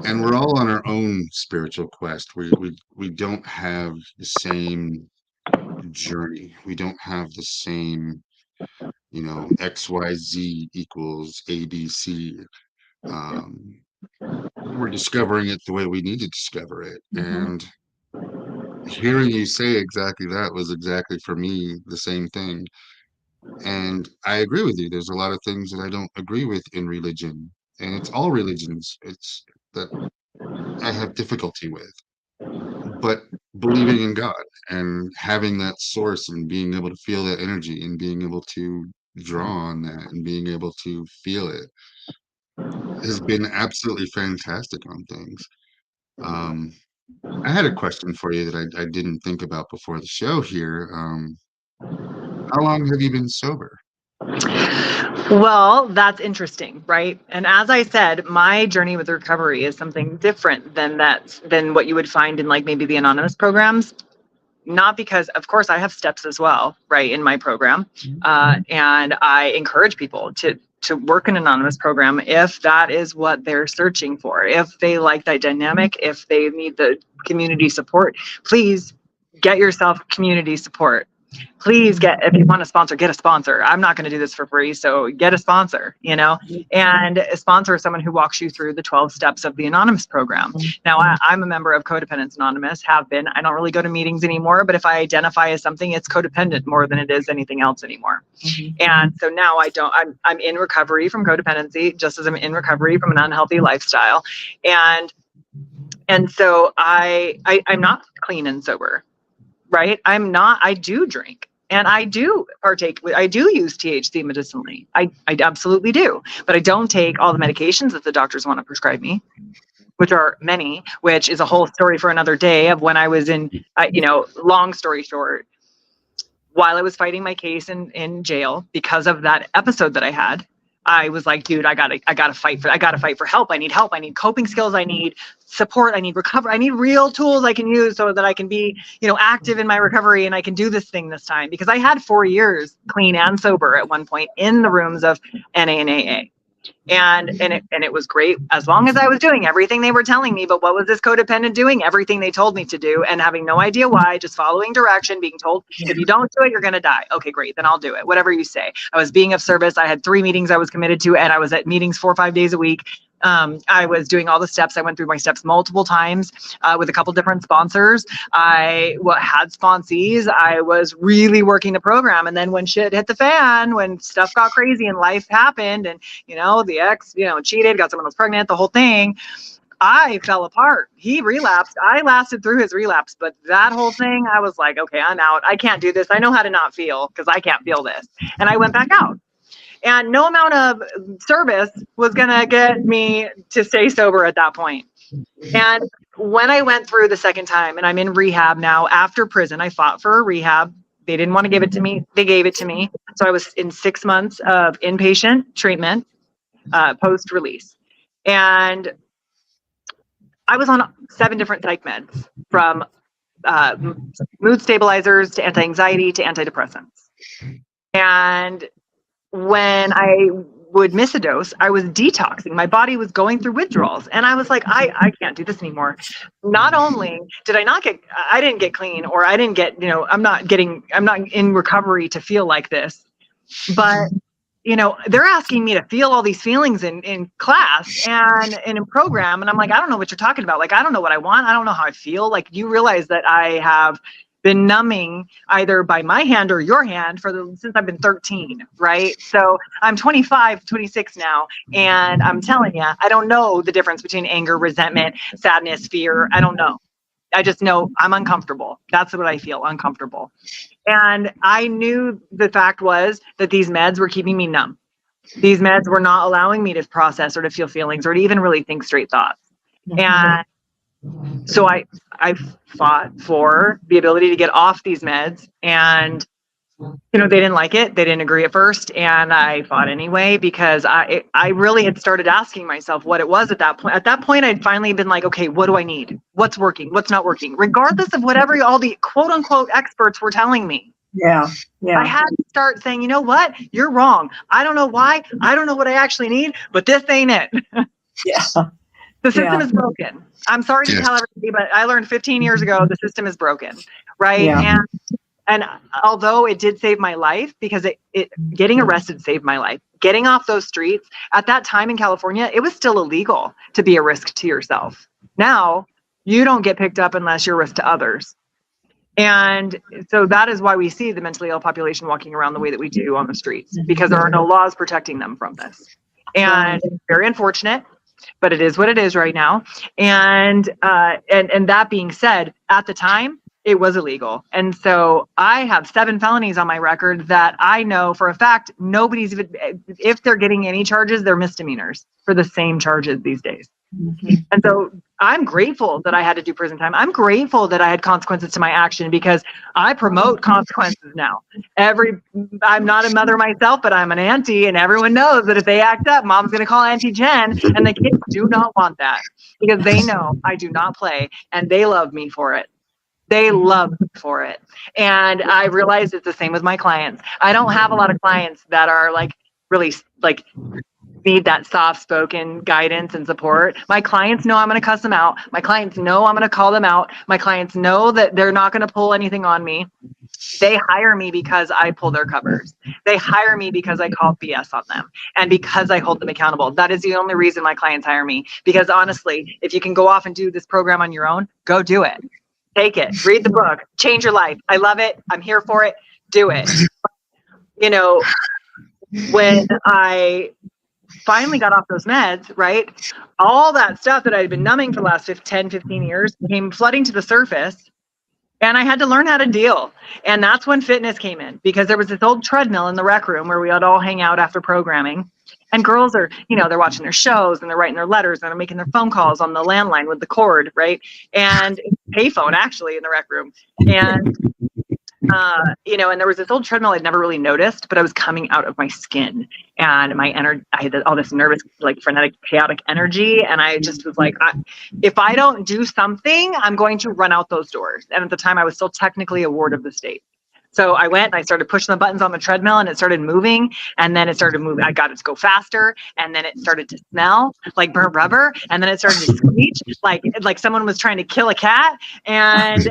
And we're all on our own spiritual quest. We don't have the same journey. We don't have the same, you know, XYZ equals ABC. Um, we're discovering it the way we need to discover it. And hearing you say exactly that was exactly for me the same thing. And I agree with you. There's a lot of things that I don't agree with in religion, and it's all religions. It's that I have difficulty with. But believing in God and having that source and being able to feel that energy and being able to draw on that and being able to feel it has been absolutely fantastic on things. Um, I had a question for you that I didn't think about before the show here. How long have you been sober? Well, that's interesting, right? And as I said, my journey with recovery is something different than what you would find in like maybe the anonymous programs. Not because, of course, I have steps as well, right, in my program, and I encourage people to work an anonymous program if that is what they're searching for. If they like that dynamic, if they need the community support, please get yourself community support. Please if you want to sponsor, get a sponsor. I'm not going to do this for free, so get a sponsor, you know, and a sponsor is someone who walks you through the 12 steps of the anonymous program. Now, I'm a member of Codependence Anonymous, have been. I don't really go to meetings anymore, but if I identify as something, it's codependent more than it is anything else anymore. And so now I'm in recovery from codependency, just as I'm in recovery from an unhealthy lifestyle. And so I'm not clean and sober. Right? I do drink and I do partake. I do use THC medicinally. I absolutely do, but I don't take all the medications that the doctors want to prescribe me, which are many, which is a whole story for another day of when I was in, long story short, while I was fighting my case in jail because of that episode that I had, I was like, dude, I gotta fight for help. I need help. I need coping skills. I need support. I need recovery. I need real tools I can use so that I can be, active in my recovery and I can do this thing this time, because I had 4 years clean and sober at one point in the rooms of NA and AA. And it was great as long as I was doing everything they were telling me. But what was this codependent doing? Everything they told me to do and having no idea why, just following direction, being told, if you don't do it, you're going to die. Okay, great. Then I'll do it. Whatever you say. I was being of service. I had 3 meetings I was committed to, and I was at meetings 4 or 5 days a week. I was doing all the steps. I went through my steps multiple times with a couple different sponsors. I had sponsees. I was really working the program. And then when shit hit the fan, when stuff got crazy and life happened, and the ex, cheated, got someone else pregnant, the whole thing, I fell apart. He relapsed. I lasted through his relapse, but that whole thing, I was like, okay, I'm out. I can't do this. I know how to not feel because I can't feel this. And I went back out. And no amount of service was going to get me to stay sober at that point. And when I went through the second time, and I'm in rehab now after prison, I fought for a rehab. They didn't want to give it to me. They gave it to me. So I was in 6 months of inpatient treatment post-release. And I was on 7 different psych meds, from mood stabilizers to anti-anxiety to antidepressants. And when I would miss a dose, I was detoxing. My body was going through withdrawals. And I was like, I can't do this anymore. Not only did I didn't get clean, or I didn't get, I'm not in recovery to feel like this, but they're asking me to feel all these feelings in class and in program. And I'm like, I don't know what you're talking about. Like, I don't know what I want. I don't know how I feel. Like, you realize that I have been numbing either by my hand or your hand since I've been 13, right? So I'm 25, 26 now. And I'm telling you, I don't know the difference between anger, resentment, sadness, fear. I don't know. I just know I'm uncomfortable. That's what I feel, uncomfortable. And I knew the fact was that these meds were keeping me numb. These meds were not allowing me to process or to feel feelings or to even really think straight thoughts. And so I fought for the ability to get off these meds, and they didn't like it. They didn't agree at first, and I fought anyway because I really had started asking myself what it was at that point. At that point, I'd finally been like, okay, what do I need? What's working? What's not working? Regardless of whatever all the quote unquote experts were telling me. Yeah. I had to start saying, you know what? You're wrong. I don't know why. I don't know what I actually need, but this ain't it. Yeah. The system is broken. I'm sorry to tell everybody, but I learned 15 years ago, the system is broken, right? Yeah. And although it did save my life, because it getting arrested saved my life, getting off those streets at that time in California, it was still illegal to be a risk to yourself. Now you don't get picked up unless you're a risk to others. And so that is why we see the mentally ill population walking around the way that we do on the streets, because there are no laws protecting them from this. And it's very unfortunate, but it is what it is right now. And that being said, at the time, it was illegal. And so I have 7 felonies on my record that I know for a fact nobody's even, if they're getting any charges, they're misdemeanors for the same charges these days. And so I'm grateful that I had to do prison time. I'm grateful that I had consequences to my action, because I promote consequences now. I'm not a mother myself, but I'm an auntie, and everyone knows that if they act up, mom's going to call Auntie Jen, and the kids do not want that, because they know I do not play, and they love me for it. They love me for it. And I realized it's the same with my clients. I don't have a lot of clients that are really need that soft-spoken guidance and support. My clients know I'm going to cuss them out. My clients know I'm going to call them out. My clients know that they're not going to pull anything on me. They hire me because I pull their covers. They hire me because I call BS on them and because I hold them accountable. That is the only reason my clients hire me. Because honestly, if you can go off and do this program on your own, go do it. Take it. Read the book. Change your life. I love it. I'm here for it. Do it. When I finally got off those meds, right? All that stuff that I'd been numbing for the last 10, 15 years came flooding to the surface, and I had to learn how to deal. And that's when fitness came in, because there was this old treadmill in the rec room where we would all hang out after programming. And girls are, they're watching their shows and they're writing their letters and they're making their phone calls on the landline with the cord, right? And payphone actually in the rec room. And and there was this old treadmill I'd never really noticed, but I was coming out of my skin, and my energy, I had all this nervous, frenetic, chaotic energy. And I just was like, if I don't do something, I'm going to run out those doors. And at the time I was still technically a ward of the state. So I went and I started pushing the buttons on the treadmill and it started moving, and then it started moving. I got it to go faster, and then it started to smell like burnt rubber, and then it started to screech like someone was trying to kill a cat. And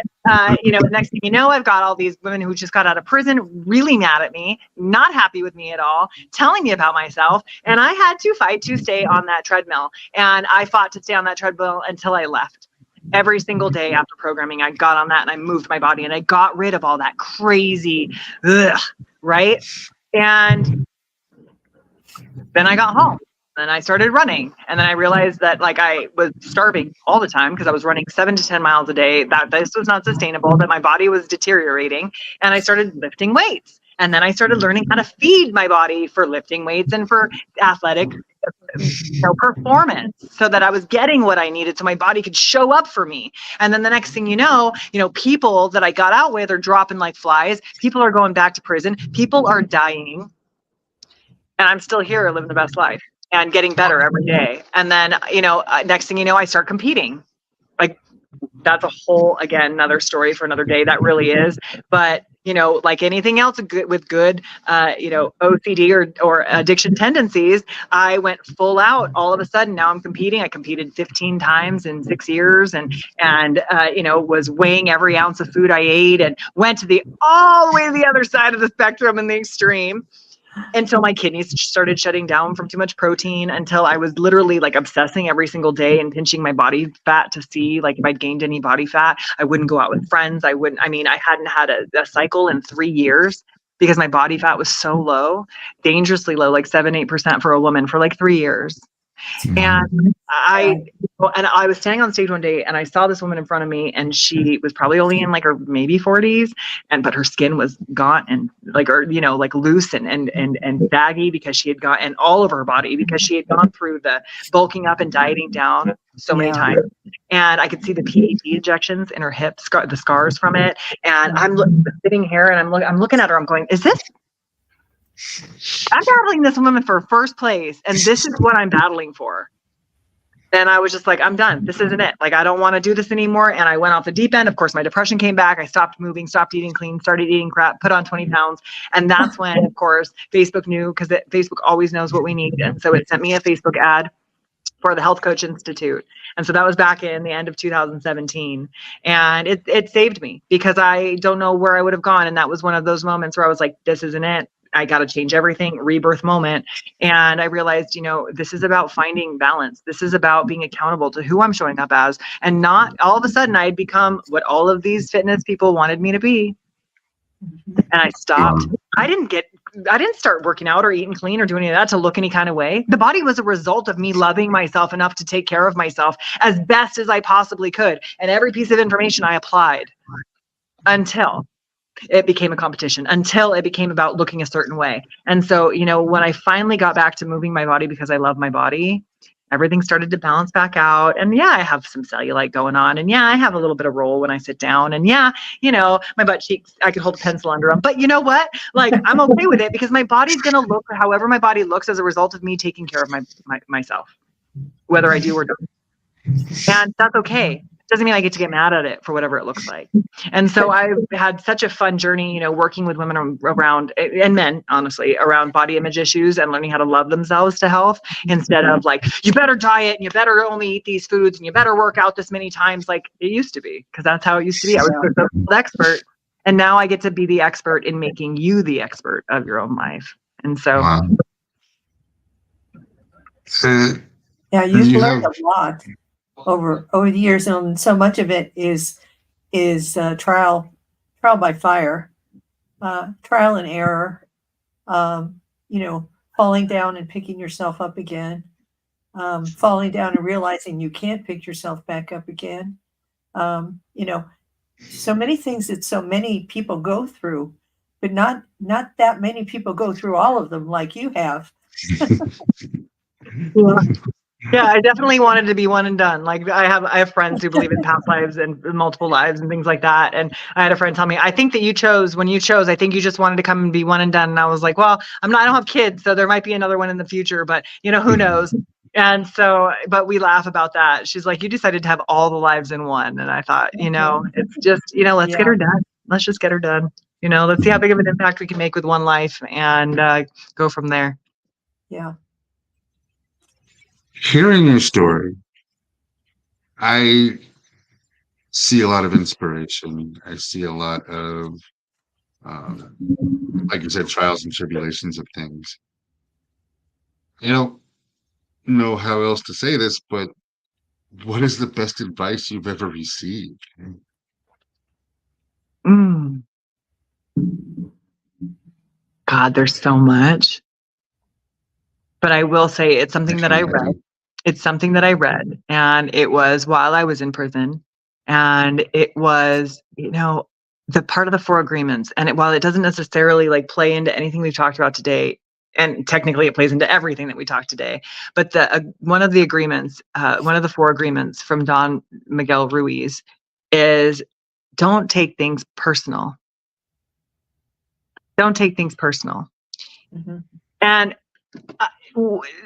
next thing you know, I've got all these women who just got out of prison really mad at me, not happy with me at all, telling me about myself. And I had to fight to stay on that treadmill. And I fought to stay on that treadmill until I left. Every single day after programming, I got on that and I moved my body and I got rid of all that crazy, right? And then I got home and I started running. And then I realized that like I was starving all the time because I was running 7 to 10 miles a day, that this was not sustainable, that my body was deteriorating. And I started lifting weights. And then I started learning how to feed my body for lifting weights and for athletic performance, so that I was getting what I needed so my body could show up for me. And then the next thing you know, people that I got out with are dropping like flies. People are going back to prison. People are dying. And I'm still here living the best life and getting better every day. And then, next thing you know, I start competing. Like, that's a whole, again, another story for another day. That really is. But, like anything else with good, OCD or addiction tendencies, I went full out all of a sudden. Now I'm competing. I competed 15 times in 6 years and was weighing every ounce of food I ate and went to all the way to the other side of the spectrum in the extreme. Until my kidneys started shutting down from too much protein, until I was literally like obsessing every single day and pinching my body fat to see like if I'd gained any body fat. I wouldn't go out with friends. I hadn't had a cycle in 3 years because my body fat was so low, dangerously low, like 7-8% for a woman for like 3 years. And I was standing on stage one day and I saw this woman in front of me, and she was probably only in like her maybe 40s, but her skin was gaunt and like loose and baggy because she had and all over her body because she had gone through the bulking up and dieting down so many times. And I could see the PAD injections in her hip, the scars from it. And I'm sitting here and I'm looking at her. I'm going, I'm battling this woman for first place, and this is what I'm battling for. And I was just like, I'm done. This isn't it. Like, I don't want to do this anymore. And I went off the deep end. Of course, my depression came back. I stopped moving, stopped eating clean, started eating crap, put on 20 pounds. And that's when, of course, Facebook knew, because Facebook always knows what we need. And so it sent me a Facebook ad for the Health Coach Institute. And so that was back in the end of 2017. And it saved me, because I don't know where I would have gone. And that was one of those moments where I was like, this isn't it. I got to change everything, rebirth moment. And I realized, this is about finding balance. This is about being accountable to who I'm showing up as, and not all of a sudden I had become what all of these fitness people wanted me to be. And I stopped. I didn't start working out or eating clean or doing any of that to look any kind of way. The body was a result of me loving myself enough to take care of myself as best as I possibly could. And every piece of information I applied until it became a competition, until it became about looking a certain way. And so, when I finally got back to moving my body because I love my body, everything started to balance back out. And I have some cellulite going on. And I have a little bit of roll when I sit down. And my butt cheeks, I could hold a pencil under them. But you know what? Like, I'm okay with it, because my body's going to look however my body looks as a result of me taking care of myself, whether I do or don't. And that's okay. Doesn't mean I get to get mad at it for whatever it looks like. And so I've had such a fun journey, working with women around, and men, honestly, around body image issues and learning how to love themselves to health, instead of like, you better diet and you better only eat these foods and you better work out this many times like it used to be, because that's how it used to be. I was the expert. And now I get to be the expert in making you the expert of your own life. And so. Wow. You've learned a lot over the years, and so much of it is trial by fire, trial and error, falling down and picking yourself up again, falling down and realizing you can't pick yourself back up again. So many things that so many people go through, but not that many people go through all of them like you have. Yeah, I definitely wanted to be one and done. Like, I have friends who believe in past lives and multiple lives and things like that. And I had a friend tell me, I think that when you chose, I think you just wanted to come and be one and done. And I was like, well, I don't have kids, so there might be another one in the future, but who knows? And so, but we laugh about that. She's like, you decided to have all the lives in one. And I thought, it's just, let's get her done. Let's just get her done. Let's see how big of an impact we can make with one life and go from there. Yeah. Hearing your story, I see a lot of inspiration. I see a lot of, um, like you said, trials and tribulations of things. I don't know how else to say this, but what is the best advice you've ever received? Mm. God, there's so much. But I will say it's something that I read. It's something that I read, and it was while I was in prison. And it was, the part of the four agreements. And while it doesn't necessarily like play into anything we've talked about today, and technically it plays into everything that we talked today, but one of the agreements, one of the four agreements from Don Miguel Ruiz is don't take things personal. Don't take things personal. Mm-hmm. And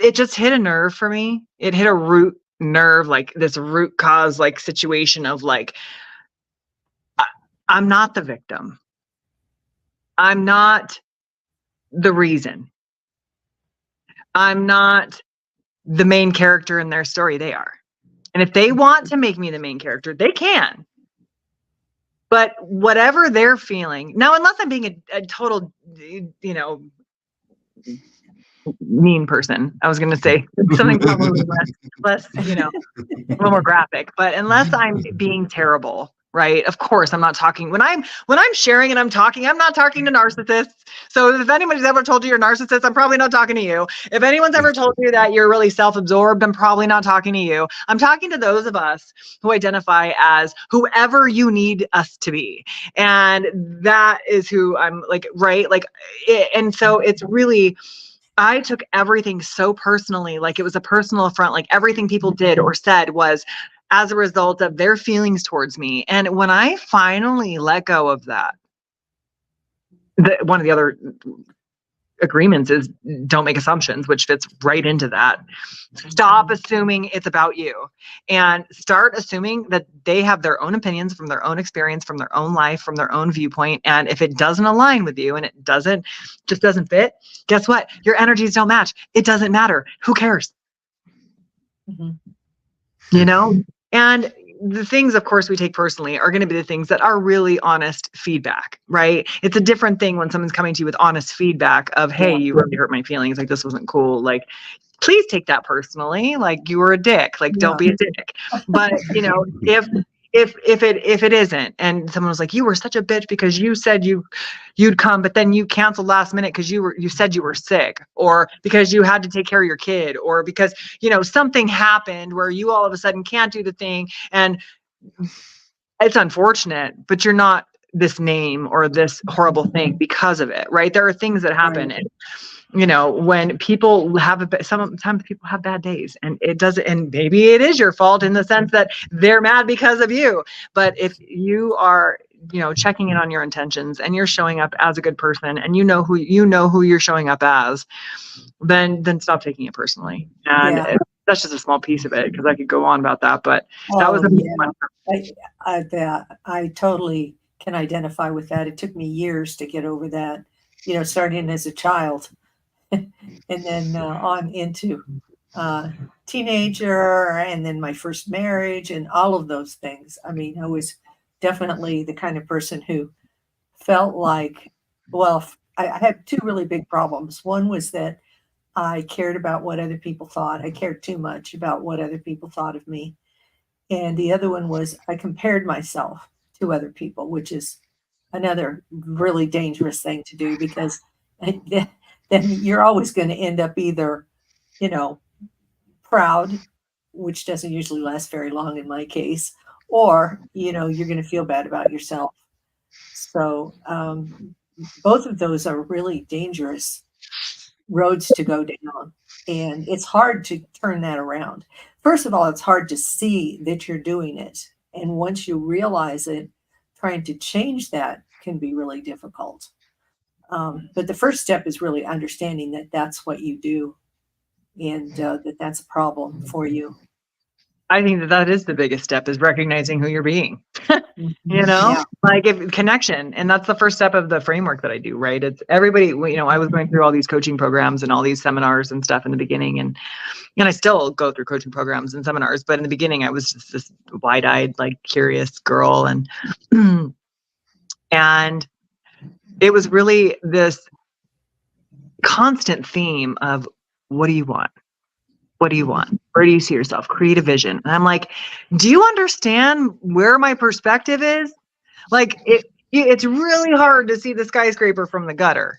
it just hit a nerve for me. It hit a root nerve, like this root cause, like situation of like, I'm not the victim. I'm not the reason. I'm not the main character in their story. They are. And if they want to make me the main character, they can. But whatever they're feeling now, unless I'm being a total, mean person, I was going to say something probably less, a little more graphic, but unless I'm being terrible, right? Of course, I'm not talking when I'm sharing and I'm not talking to narcissists. So if anybody's ever told you you're a narcissist, I'm probably not talking to you. If anyone's ever told you that you're really self-absorbed, I'm probably not talking to you. I'm talking to those of us who identify as whoever you need us to be. And that is who I'm like, right? Like, and so it's really, I took everything so personally, like it was a personal affront, like everything people did or said was as a result of their feelings towards me. And when I finally let go of that, one of the other agreements is don't make assumptions, which fits right into that. Stop assuming it's about you and start assuming that they have their own opinions from their own experience, from their own life, from their own viewpoint. And if it doesn't align with you and it just doesn't fit, guess what? Your energies don't match. It doesn't matter. Who cares? Mm-hmm. And the things, of course, we take personally are going to be the things that are really honest feedback, right? It's a different thing when someone's coming to you with honest feedback of, hey, you really hurt my feelings. Like, this wasn't cool. Like, please take that personally. Like, you were a dick. Like, don't be a dick. But, if it isn't, and someone was like, you were such a bitch because you said you'd come, but then you canceled last minute because you said you were sick, or because you had to take care of your kid, or because something happened where you all of a sudden can't do the thing, and it's unfortunate, but you're not this name or this horrible thing because of it, right? There are things that happen, right. And when people sometimes people have bad days, and it doesn't, and maybe it is your fault in the sense that they're mad because of you. But if you are, checking in on your intentions and you're showing up as a good person, and you know who you're showing up as, then stop taking it personally. And that's just a small piece of it, because I could go on about that, but that was I totally can identify with that. It took me years to get over that, starting as a child. And then on into teenager, and then my first marriage, and all of those things. I mean, I was definitely the kind of person who felt like, well, I had two really big problems. One was that I cared about what other people thought. I cared too much about what other people thought of me. And the other one was I compared myself to other people, which is another really dangerous thing to do, because then you're always going to end up either, proud, which doesn't usually last very long in my case, or, you're going to feel bad about yourself. So both of those are really dangerous roads to go down. And it's hard to turn that around. First of all, it's hard to see that you're doing it. And once you realize it, trying to change that can be really difficult. But the first step is really understanding that that's what you do, and that's a problem for you. I think that is the biggest step, is recognizing who you're being, Yeah. like connection. And that's the first step of the framework that I do, right? It's everybody, I was going through all these coaching programs and all these seminars and stuff in the beginning. And I still go through coaching programs and seminars, but in the beginning I was just this wide-eyed, like curious girl. And, and it was really this constant theme of, what do you want? What do you want? Where do you see yourself? Create a vision. And I'm like, do you understand where my perspective is? Like, it's really hard to see the skyscraper from the gutter.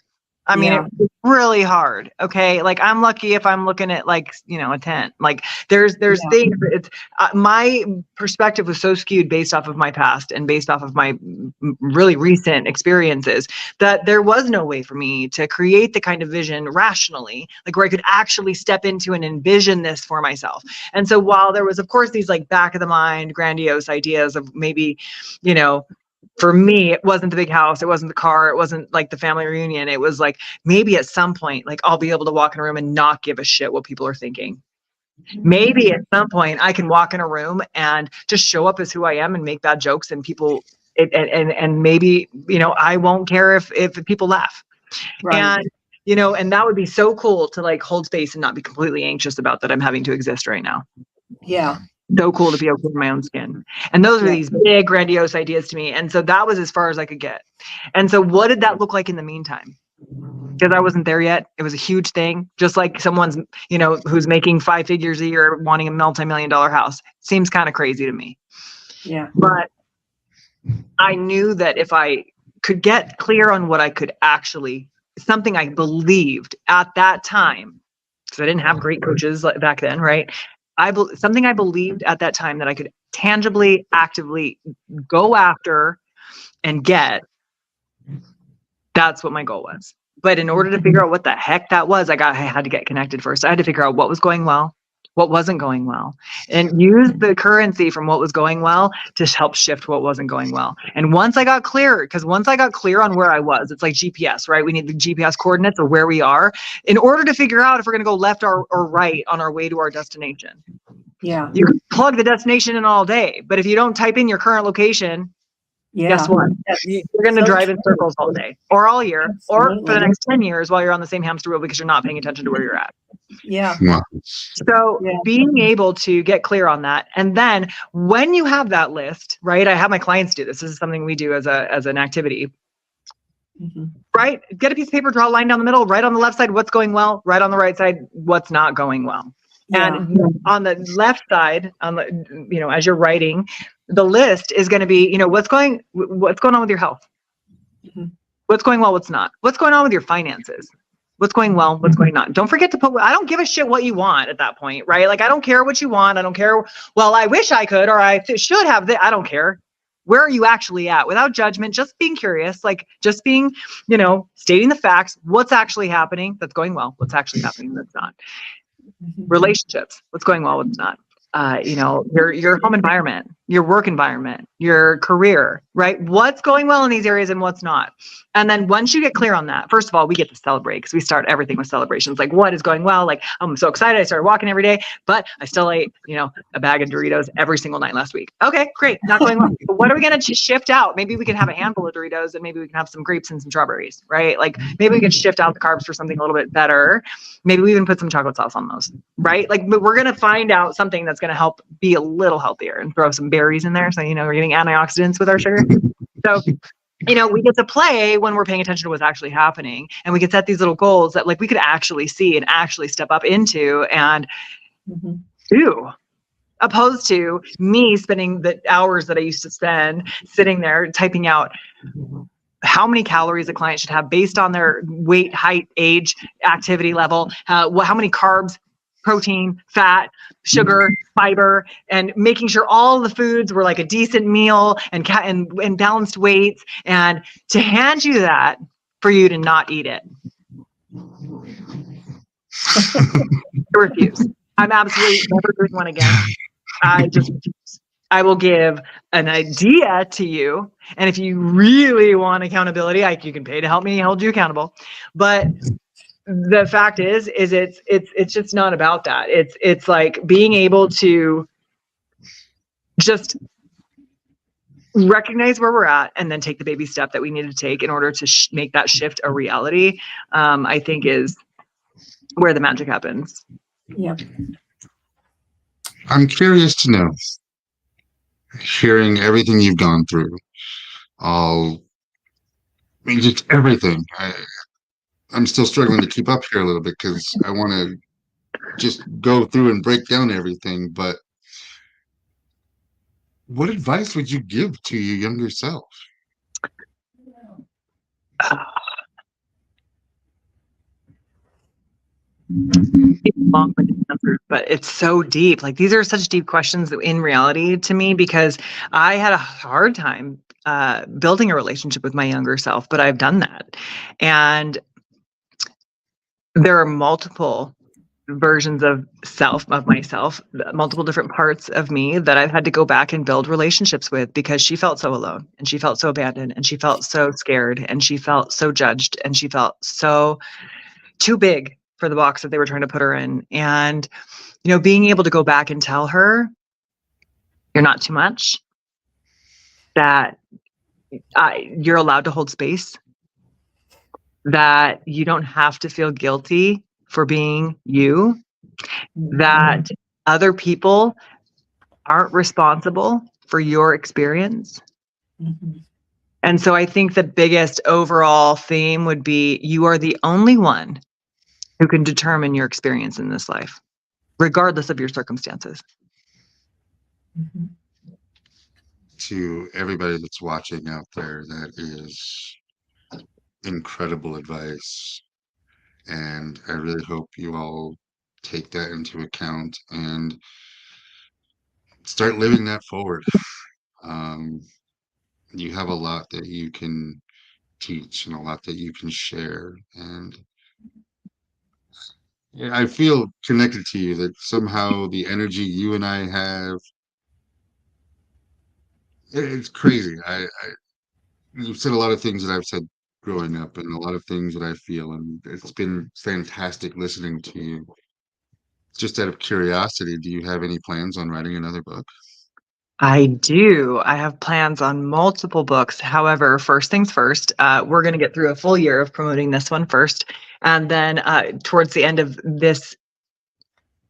I mean, it's really hard. Okay. Like, I'm lucky if I'm looking at like, a tent. Like there's things, it's my perspective was so skewed based off of my past and based off of my really recent experiences, that there was no way for me to create the kind of vision rationally, like where I could actually step into and envision this for myself. And so while there was, of course, these like back of the mind, grandiose ideas of maybe, for me, it wasn't the big house, it wasn't the car, it wasn't like the family reunion. It was like, maybe at some point, like I'll be able to walk in a room and not give a shit what people are thinking. Maybe at some point I can walk in a room and just show up as who I am and make bad jokes, and people, and maybe, I won't care if people laugh. Right. And, and that would be so cool to like hold space and not be completely anxious about that I'm having to exist right now. Yeah. So cool to be okay in my own skin. And those were these big grandiose ideas to me. And so that was as far as I could get. And so what did that look like in the meantime? Because I wasn't there yet. It was a huge thing. Just like someone's, who's making 5 figures a year, wanting a multi-million-dollar house. Seems kind of crazy to me. Yeah. But I knew that if I could get clear on what I could actually, something I believed at that time, because I didn't have great coaches back then, right? Something I believed at that time that I could tangibly, actively go after and get. That's what my goal was. But in order to figure out what the heck that was, I had to get connected first. I had to figure out what was going well, what wasn't going well, and use the currency from what was going well to help shift what wasn't going well. And once I got clear on where I was, it's like GPS, right? We need the GPS coordinates of where we are in order to figure out if we're going to go left or right on our way to our destination. Yeah. You can plug the destination in all day, but if you don't type in your current location, guess what? You're going to drive in circles all day or all year. Absolutely. Or for the next 10 years while you're on the same hamster wheel because you're not paying attention to where you're at. Yeah. So being able to get clear on that. And then when you have that list, right? I have my clients do this. This is something we do as an activity. Mm-hmm. Right? Get a piece of paper, draw a line down the middle, right on the left side, what's going well, right on the right side, what's not going well. Yeah. And on the left side, as you're writing, the list is going to be, what's going on with your health? Mm-hmm. What's going well, what's not? What's going on with your finances? What's going well, what's going on? Don't forget to put, I don't give a shit what you want at that point, right? Like, I don't care what you want. I don't care. Well, I wish I could, or I should have I don't care. Where are you actually at? Without judgment, just being curious, like just being, stating the facts, what's actually happening that's going well, what's actually happening that's not. Relationships, what's going well, what's not. Your home environment, your work environment, your career, right? What's going well in these areas and what's not. And then once you get clear on that, first of all, we get to celebrate because we start everything with celebrations. Like, what is going well? Like, I'm so excited. I started walking every day, but I still ate, a bag of Doritos every single night last week. Okay, great. Not going well. But what are we going to shift out? Maybe we can have a handful of Doritos and maybe we can have some grapes and some strawberries, right? Like maybe we can shift out the carbs for something a little bit better. Maybe we even put some chocolate sauce on those, right? Like, but we're going to find out something that's going to help be a little healthier and throw some berries in there. So, we're getting antioxidants with our sugar. So, we get to play when we're paying attention to what's actually happening, and we can set these little goals that like we could actually see and actually step up into and do, opposed to me spending the hours that I used to spend sitting there typing out how many calories a client should have based on their weight, height, age, activity level, how many carbs, protein, fat, sugar, fiber, and making sure all the foods were like a decent meal and balanced weights, and to hand you that for you to not eat it. I refuse. I'm absolutely never doing one again. I refuse. I will give an idea to you, and if you really want accountability, you can pay to help me hold you accountable. But the fact is it's just not about that. It's like being able to just recognize where we're at and then take the baby step that we need to take in order to make that shift a reality, I think is where the magic happens. Yeah. I'm curious to know, hearing everything you've gone through, just everything. I'm still struggling to keep up here a little bit because I want to just go through and break down everything. But what advice would you give to your younger self? It's long answers, but it's so deep. Like, these are such deep questions in reality to me, because I had a hard time building a relationship with my younger self, but I've done that. And there are multiple versions of myself, multiple different parts of me that I've had to go back and build relationships with, because she felt so alone, and she felt so abandoned, and she felt so scared, and she felt so judged, and she felt so too big for the box that they were trying to put her in. And, being able to go back and tell her, you're not too much, that you're allowed to hold space, that you don't have to feel guilty for being you, that other people aren't responsible for your experience. Mm-hmm. And so I think the biggest overall theme would be, you are the only one who can determine your experience in this life, regardless of your circumstances. Mm-hmm. To everybody that's watching out there, that is incredible advice. And I really hope you all take that into account and start living that forward. You have a lot that you can teach and a lot that you can share. And I feel connected to you, that somehow the energy you and I have, it's crazy. You've said a lot of things that I've said growing up, and a lot of things that I feel, and it's been fantastic listening to you. Just out of curiosity, do you have any plans on writing another book? I do. I have plans on multiple books. However, first things first, we're going to get through a full year of promoting this one first. And then towards the end of this,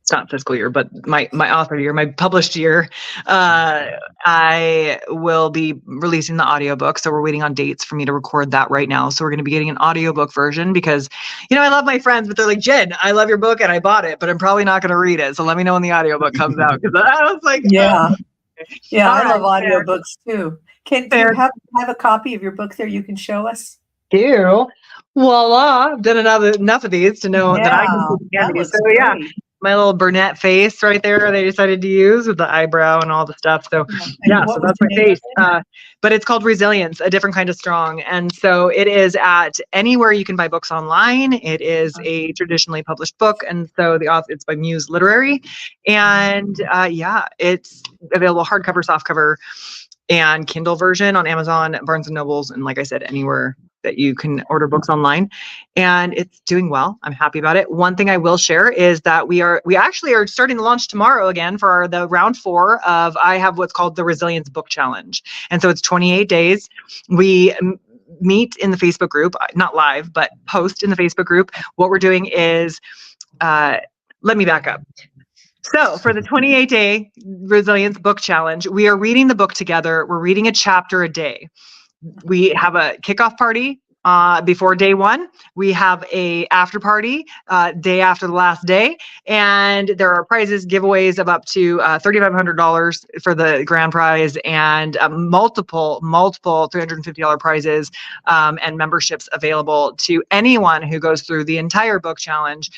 it's not fiscal year, but my author year, my published year, I will be releasing the audiobook. So we're waiting on dates for me to record that right now. So we're going to be getting an audiobook version, because, I love my friends, but they're like, Jen, I love your book and I bought it, but I'm probably not going to read it. So let me know when the audiobook comes out. Because I was like, yeah. Yeah, all I right, love audiobooks too. Do you have a copy of your book there you can show us? Voila, I've done enough of these to know that I can see candy. So yeah, my little brunette face right there they decided to use with the eyebrow and all the stuff. So yeah, so that's my face. But it's called Resilience, a Different Kind of Strong. And so it is at anywhere you can buy books online. It is a traditionally published book. And so it's by Muse Literary. And yeah, it's available hardcover, softcover, and Kindle version on Amazon, Barnes and Nobles, and like I said, anywhere that you can order books online. And it's doing well. I'm happy about it. One thing I will share is that we actually are starting to launch tomorrow again for the round 4 of, I have what's called the Resilience Book Challenge. And so it's 28 days. We meet in the Facebook group, not live, but post in the Facebook group. What we're doing is, let me back up. So for the 28-day Resilience Book Challenge, we are reading the book together. We're reading a chapter a day. We have a kickoff party before day 1. We have a after party day after the last day. And there are prizes, giveaways of up to $3,500 for the grand prize, and multiple $350 prizes and memberships available to anyone who goes through the entire book challenge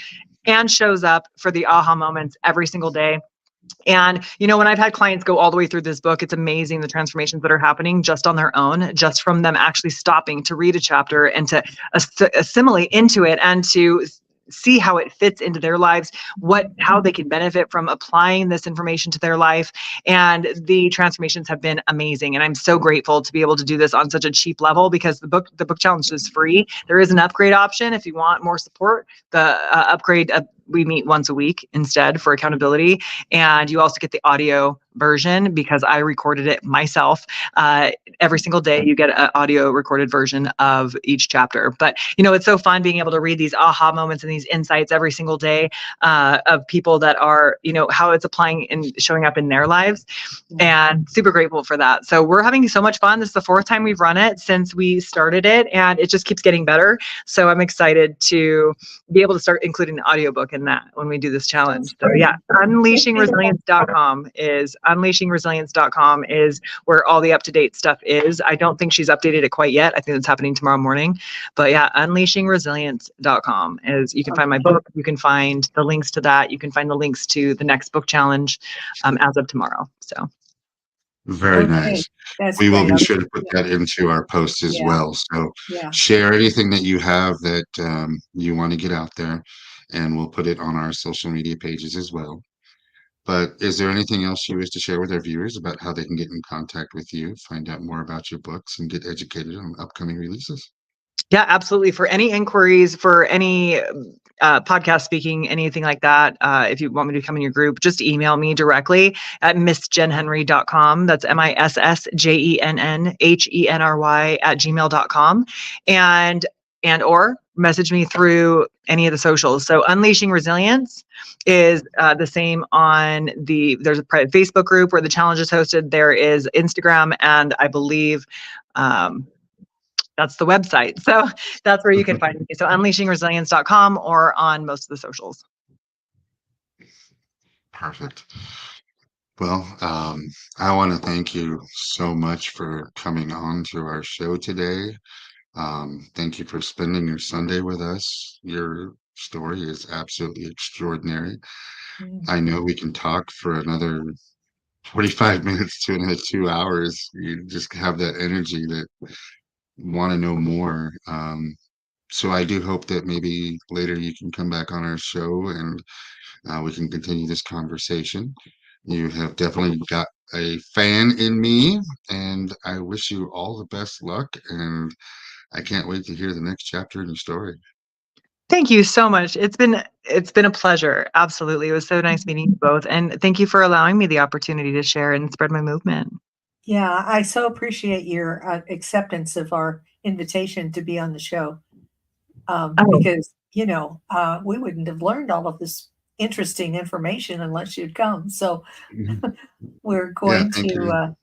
and shows up for the aha moments every single day. And, when I've had clients go all the way through this book, it's amazing the transformations that are happening just on their own, just from them actually stopping to read a chapter and to assimilate into it and to see how it fits into their lives, how they can benefit from applying this information to their life. And the transformations have been amazing. And I'm so grateful to be able to do this on such a cheap level, because the book challenge is free. There is an upgrade option if you want more support. The upgrade we meet once a week instead for accountability. And you also get the audio version because I recorded it myself. Every single day you get an audio recorded version of each chapter. But, it's so fun being able to read these aha moments and these insights every single day of people that are, how it's applying and showing up in their lives, and super grateful for that. So we're having so much fun. This is the 4th time we've run it since we started it, and it just keeps getting better. So I'm excited to be able to start including the audiobook in that when we do this challenge. So yeah, unleashingresilience.com is where all the up-to-date stuff is. I don't think she's updated it quite yet. I think it's happening tomorrow morning. But yeah, unleashingresilience.com is, you can find my book. You can find the links to that. You can find the links to the next book challenge as of tomorrow. So very nice. That's We will great. be sure to put that into our post as well. So Yeah. share anything that you have that you want to get out there, and we'll put it on our social media pages as well. But is there anything else you wish to share with our viewers about how they can get in contact with you, find out more about your books, and get educated on upcoming releases? Yeah, absolutely. For any inquiries, for any podcast speaking, anything like that, if you want me to come in your group, just email me directly at missjennhenry.com. That's MISSJENNHENRY @gmail.com. Or message me through any of the socials. So Unleashing Resilience is the same on there's a private Facebook group where the challenge is hosted. There is Instagram, and I believe that's the website. So that's where you can find me. So unleashingresilience.com or on most of the socials. Perfect. Well, I want to thank you so much for coming on to our show today. Thank you for spending your Sunday with us. Your story is absolutely extraordinary. I know we can talk for another 45 minutes to another 2 hours. You just have that energy that want to know more. So I do hope that maybe later you can come back on our show and we can continue this conversation. You have definitely got a fan in me, and I wish you all the best luck. And I can't wait to hear the next chapter in your story. Thank you so much. It's been a pleasure. Absolutely. It was so nice meeting you both. And thank you for allowing me the opportunity to share and spread my movement. Yeah, I so appreciate your acceptance of our invitation to be on the show. Because, we wouldn't have learned all of this interesting information unless you'd come. So we're going to,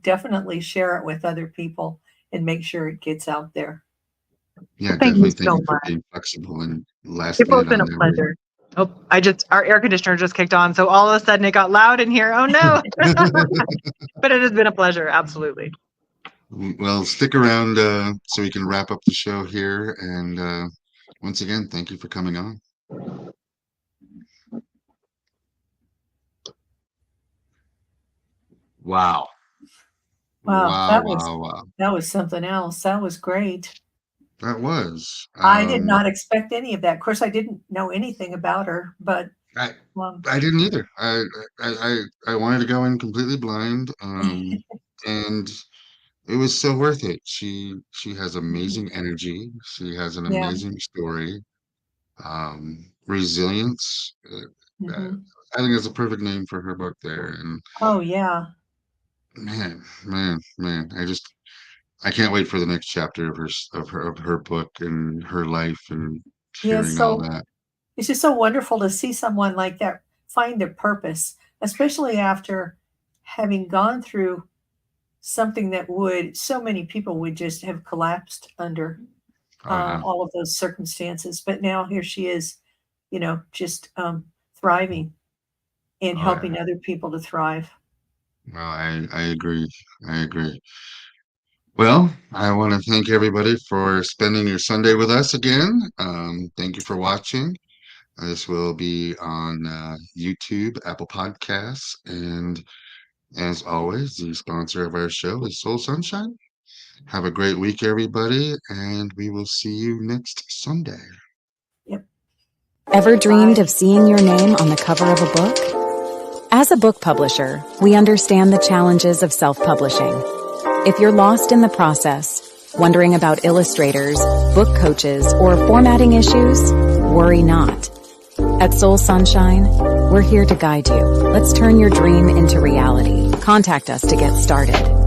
definitely share it with other people and make sure it gets out there. Yeah, thank definitely. You thank so you for much. being flexible and last It's minute been a on pleasure. Oh, our air conditioner just kicked on. So all of a sudden it got loud in here. Oh no. But it has been a pleasure. Absolutely. Well, stick around so we can wrap up the show here. And once again, thank you for coming on. Wow. Wow. Wow. That was something else. That was great. That was. I did not expect any of that. Of course, I didn't know anything about her, but I didn't either. I wanted to go in completely blind, and it was so worth it. She has amazing energy. She has an amazing story. Resilience. I think that's a perfect name for her book there. And oh yeah, man, I can't wait for the next chapter of her book and her life and hearing all that. It's just so wonderful to see someone like that find their purpose, especially after having gone through something that so many people would just have collapsed under all of those circumstances. But now here she is, just thriving and helping other people to thrive. Well, I agree. Well, I want to thank everybody for spending your Sunday with us again. Thank you for watching. This will be on YouTube, Apple Podcasts, and as always, the sponsor of our show is Soul Sunshine. Have a great week, everybody, and we will see you next Sunday. Yep. Ever dreamed of seeing your name on the cover of a book? As a book publisher, we understand the challenges of self-publishing. If you're lost in the process, wondering about illustrators, book coaches, or formatting issues, worry not. At Soul Sunshine, we're here to guide you. Let's turn your dream into reality. Contact us to get started.